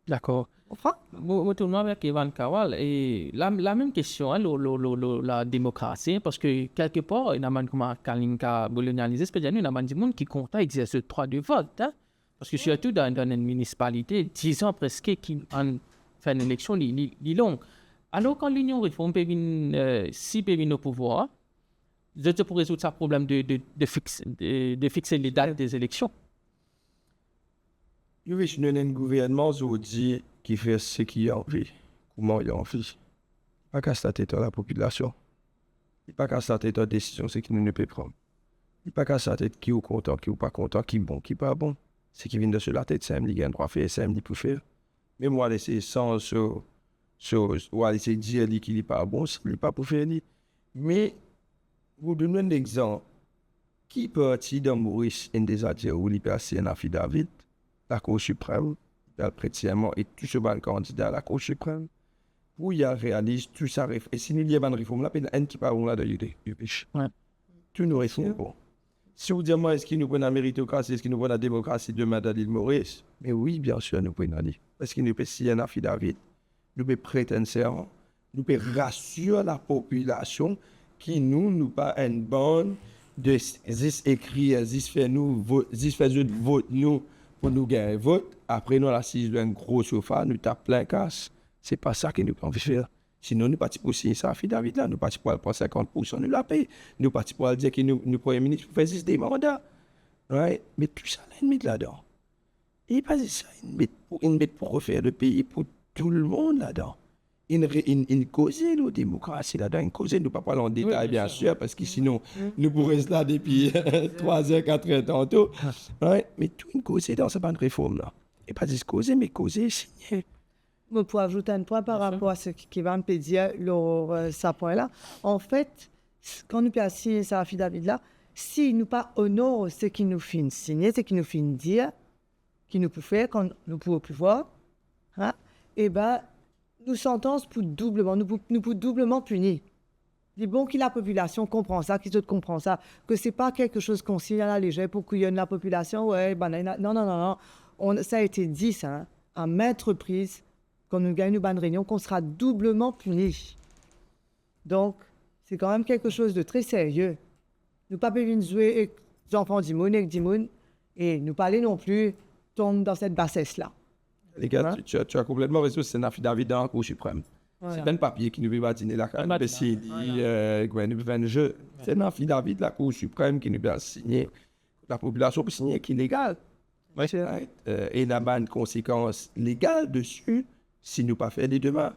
D'accord. Enfin, Moi, tout le monde avec Evan Kawal. Et la même question, hein, la démocratie, parce que quelque part, il y a des gens qui ont colonialisé, c'est-à-dire il y a des gens qui comptent exercer le droit de vote. Hein? Parce que surtout dans une municipalité, 10 ans presque, qui ont fait une élection longue. Alors, quand l'Union réforme, si peut venir au pouvoir, c'est pour résoudre ce problème de fixer les dates des élections. Nous avons un gouvernement aujourd'hui qui fait ce qu'il a envie, comment il a envie. Il n'y a pas qu'à s'attendre à la population. Il n'y a pas qu'à s'attendre à la décision, c'est qu'il ne peut prendre. Il n'y a pas qu'à s'attendre qui est content, qui n'est pas content, qui est bon, qui n'est pas bon. C'est qui vient de se la tête, c'est un qui a un droit à faire, c'est un qui peut faire. Mais moi, laisser sans chose, ou laisser dire qu'il n'est pas bon, il n'est pas pour faire. Mais, vous donnez un exemple. Qui partit dans Maurice, un des adhérents, où il passe un affidavit, la Cour suprême, le prêtement et tout ce bon candidat à la Cour suprême, où il réalise tout ça. Et si il y a une réforme, là, il y a un qui parle là de l'idée. Ouais. Tout nous réforme. Bon. Si vous dites, moi, est-ce qu'il nous prend la méritocratie, est-ce qu'il nous prend la démocratie de Mme l'île Maurice? Mais oui, bien sûr, nous prenons la. Parce qu'il nous peut signer un affidavit, nous peut prêter un serment, nous peut rassurer la population qui nous pas une bonne de 10 écrits, 10 fait nous, 10 fait vote nous pour nous gagner vote. Après, nous, l'assise d'un gros sofa, nous tape plein casse. C'est pas ça que nous pouvons faire. Sinon, nous partis pour signer ça affidavit là, nous partis pour prendre 50%, nous la payer. Nous partis pour dire que nous, Premier ministre, pour faire des mandats. Right? Mais tout ça, là, une limite là-dedans. Et pas ça, une limite pour refaire le pays pour tout le monde là-dedans. Une cause de démocratie là-dedans, une cause, nous ne pas parler en détail, bien sûr, parce que sinon, nous pourrions rester là depuis 3 heures, 4 heures tantôt. Right? Mais tout une cause dans cette bande réforme là. Et pas juste causer, mais causer, signer. je peux ajouter un point par rapport à ce qui va me dire ce point-là. En fait, quand nous avons signé ce affidavit-là, si nous pas honorons ce qui nous fait signer, ce qui nous fait dire, qui nous peut faire quand nous pouvons pouvoir, hein, eh bien, nous sentences pour doublement, nous pour doublement punir. Il est bon que la population comprend ça, qu'ils autres comprennent ça, que c'est pas quelque chose qu'on signe à la légère pour qu'il y ait de la population, ouais, non. Ça a été dit, ça, hein, à maintes reprises, quand nous gagnons une réunion, qu'on sera doublement puni. Donc, c'est quand même quelque chose de très sérieux. Nous ne pouvons pas jouer avec les enfants d'Imoun et d'Imoun, et nous parler non plus tomber dans cette bassesse-là. Les gars, hein? tu as complètement raison, c'est un affidavit dans la Cour suprême. Voilà. C'est pas un papier qui nous veut dîner la carte, mais c'est un jeu. C'est un affidavit de la Cour suprême qui nous a signé. La population peut signer qui est légal. Ouais. Et il y a une conséquence légale dessus si nous ne pas faire les demandes.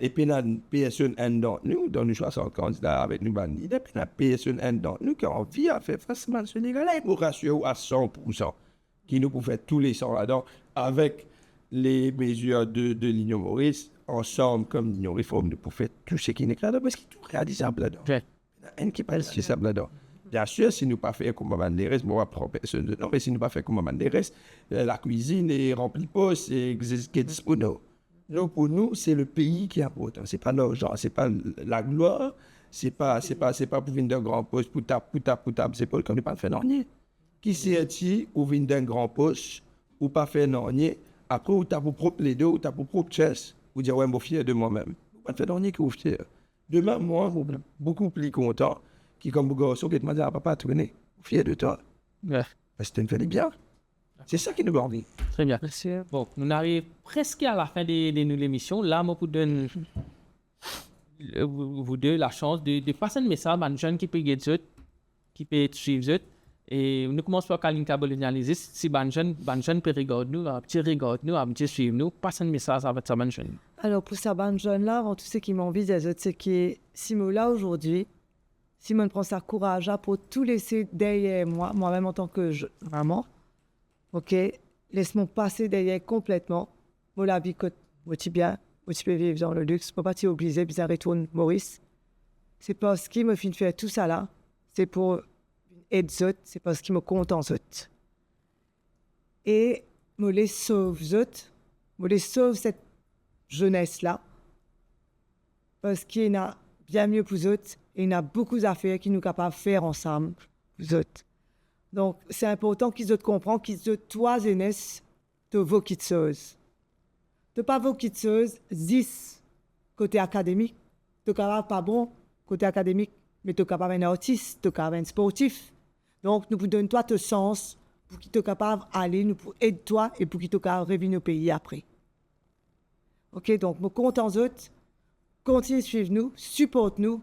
Et puis, il y a une personne d'entre nous, dans nous 60 candidats avec nous, et puis il y a une personne d'entre nous qui a envie de faire facilement ce légal-là, et pour rassurer à 100%, qui nous peut faire tous les 100 là-dedans, avec les mesures de l'Union Maurice, ensemble, comme l'Union Réforme, nous pouvons faire tout ce qui est là-dedans, parce qu'il est tout réalisable là-dedans. Il y en a un qui est pas réalisable là-dedans. Bien sûr, si nous ne pas faire comme Maman les restes, moi, je prends personne de non, mais si nous ne pas faire comme Maman les restes, la cuisine est remplie de postes, c'est disponible. Non, pour nous, c'est le pays qui est important. C'est pas l'argent, c'est pas la gloire, c'est pas pour venir d'un grand poste, pour taper, c'est pas comme nous pas faire rien. Qui c'est ou venir d'un grand poste, ou pas faire rien, après, ou t'as pour propre les deux, ou t'as pour propre chest, ou dire, ouais, je suis fier de moi-même. Pas faire rien qui vous fier. Demain, moi, je suis beaucoup plus content, qui comme garçon, qui te m'a dit, ah, papa, tu connais, fier de toi. Ouais. Parce que tu me fais bien. C'est ça qui nous grandit. Très bien. Merci. Bon, nous arrivons presque à la fin de l'émission. Là, moi, vous donne vous deux la chance de passer un message à un jeune qui peut guider eux, qui peut suivre eux. Et nous commençons par Kalinka Bolonialisis. Si un jeune peut regarder nous, un petit regarde nous, un petit suivre nous, passe un message avec ça, un jeune. Alors, pour ces jeunes-là, avant tout ce qui m'envie des autres, c'est que si moi là aujourd'hui, si moi prend sa courage pour tout laisser derrière moi, moi-même en tant que maman, ok, laisse-moi passer derrière complètement. Moi, la vie, moi, tu bien, moi, tu peux vivre dans le luxe, moi, pas t'obliger, puis ça retourne Maurice. C'est parce qu'il me fait faire tout ça là, c'est pour aider les autres, c'est parce qu'il me compte en autres. Et moi, les sauve autres, moi, les sauve cette jeunesse-là, parce qu'il y en a bien mieux pour eux autres, et il y a beaucoup d'affaires qu'ils nous capables de faire ensemble, pour eux autres. Donc, c'est important qu'ils autres comprennent qu'ils autres, toi, jeunesse, tu vaux qu'ils chose. Tu pas vaux qu'ils chose, 10 côté académique, tu capable pas bon côté académique, mais tu capable un artiste, tu capable un sportif. Donc, nous vous donnons toi ton sens pour qu'il soit capable d'aller, nous pour aider toi et pour qu'il soit capable de revenir au pays après. Ok, donc, nous comptons en eux, continuez de suivre nous, supporte-nous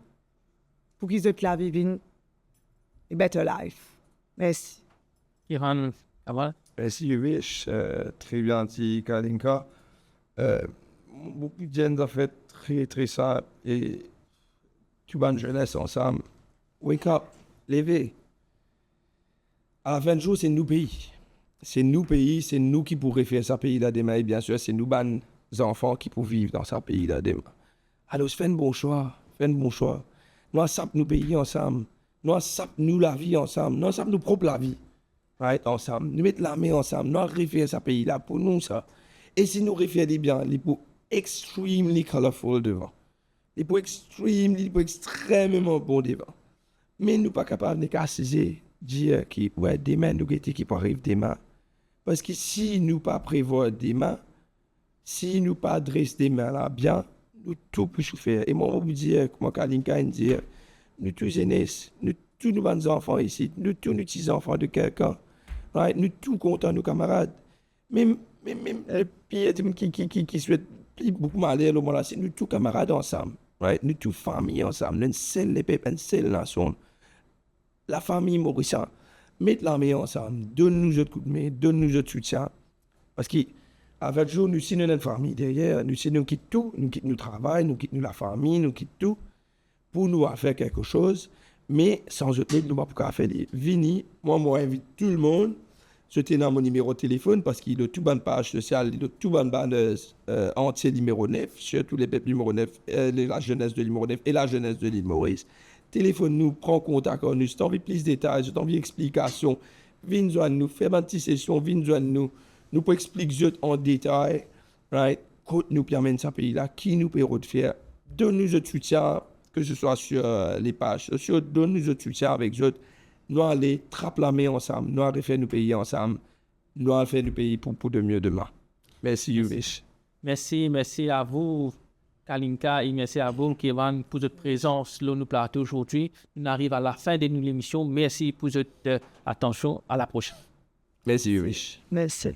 pour qu'ils aient la vie une better life. Merci. Iran, avant. Merci, Yuvish. Très bien dit, Kalinka. Beaucoup de jeunes ont fait très, très simple. Et tout bonne jeunesse ensemble. Wake up, levez. À la fin du jour, c'est nous pays. C'est nous pays, c'est nous qui pourrions faire ce pays-là demain. Et bien sûr, c'est nous, bonnes enfants, qui pourront vivre dans ce pays-là demain. Alors, faites un bon choix. Faites un bon choix. Nous, ça nous pays ensemble. Nous, ça nous la vie ensemble. Nous, ça nous propre la vie. Right? Ensemble. Nous mettons la main ensemble. Nous, refaire ce pays-là pour nous, ça. Et si nous refaire des biens, les pour extremely colorful devant. Les pour extrêmement bon devant. Mais nous pas capables de casser, dire que, ouais, demain, nous guetter qui peut arriver demain. Parce que si nous pas prévoir demain, si nous pas adresser demain là bien, nous tout peut souffrir. Et moi, je vous dis, comme Kalinka dit, nous tous jeunesse, nous tous nos bons enfants ici, nous tous nos petits enfants de quelqu'un, right? Nous tous contents, nos camarades. Même puis qui souhaite beaucoup malheur le monde là, c'est nous tous camarades ensemble, right? Nous tous famille ensemble, une seule peuple, une seule nation. La famille mauricienne, mettez la main ensemble, donne-nous notre coup de main, donne-nous notre soutien. Parce que avec jour, nous sommes une famille derrière, nous quittons tout, nous quittons le travail, nous quittons la famille, nous quittons tout pour nous faire quelque chose. Mais sans eux, nous ne pouvons pas faire des vini. Moi, j'invite tout le monde. C'était dans mon numéro de téléphone parce qu'il a tout bonne page sociale, il a tout bonne bande entier numéro 9, surtout les peuples numéro 9, la jeunesse de numéro 9 et la jeunesse de l'île Maurice. Téléphone-nous, prends contact avec nous. Si tu as envie de plus de détails, si tu as envie d'explications, viens joindre nous, fais une petite session, viens joindre nous. Nous pouvons expliquer en détail, right? Côte nous permet ce pays-là, qui nous peut faire. Donne-nous notre soutien, que ce soit sur les pages sociales, donne-nous notre soutien avec eux. Nous allons trapper la main ensemble, nous allons faire nos pays ensemble, nous allons faire nos pays pour de mieux demain. Merci, Yuvish. Merci à vous, Kalinka, et merci à vous, Kevin, pour votre présence sur nos plateaux aujourd'hui. Nous arrivons à la fin de l'émission. Merci pour votre attention. À la prochaine. Merci, Yuvish. Merci.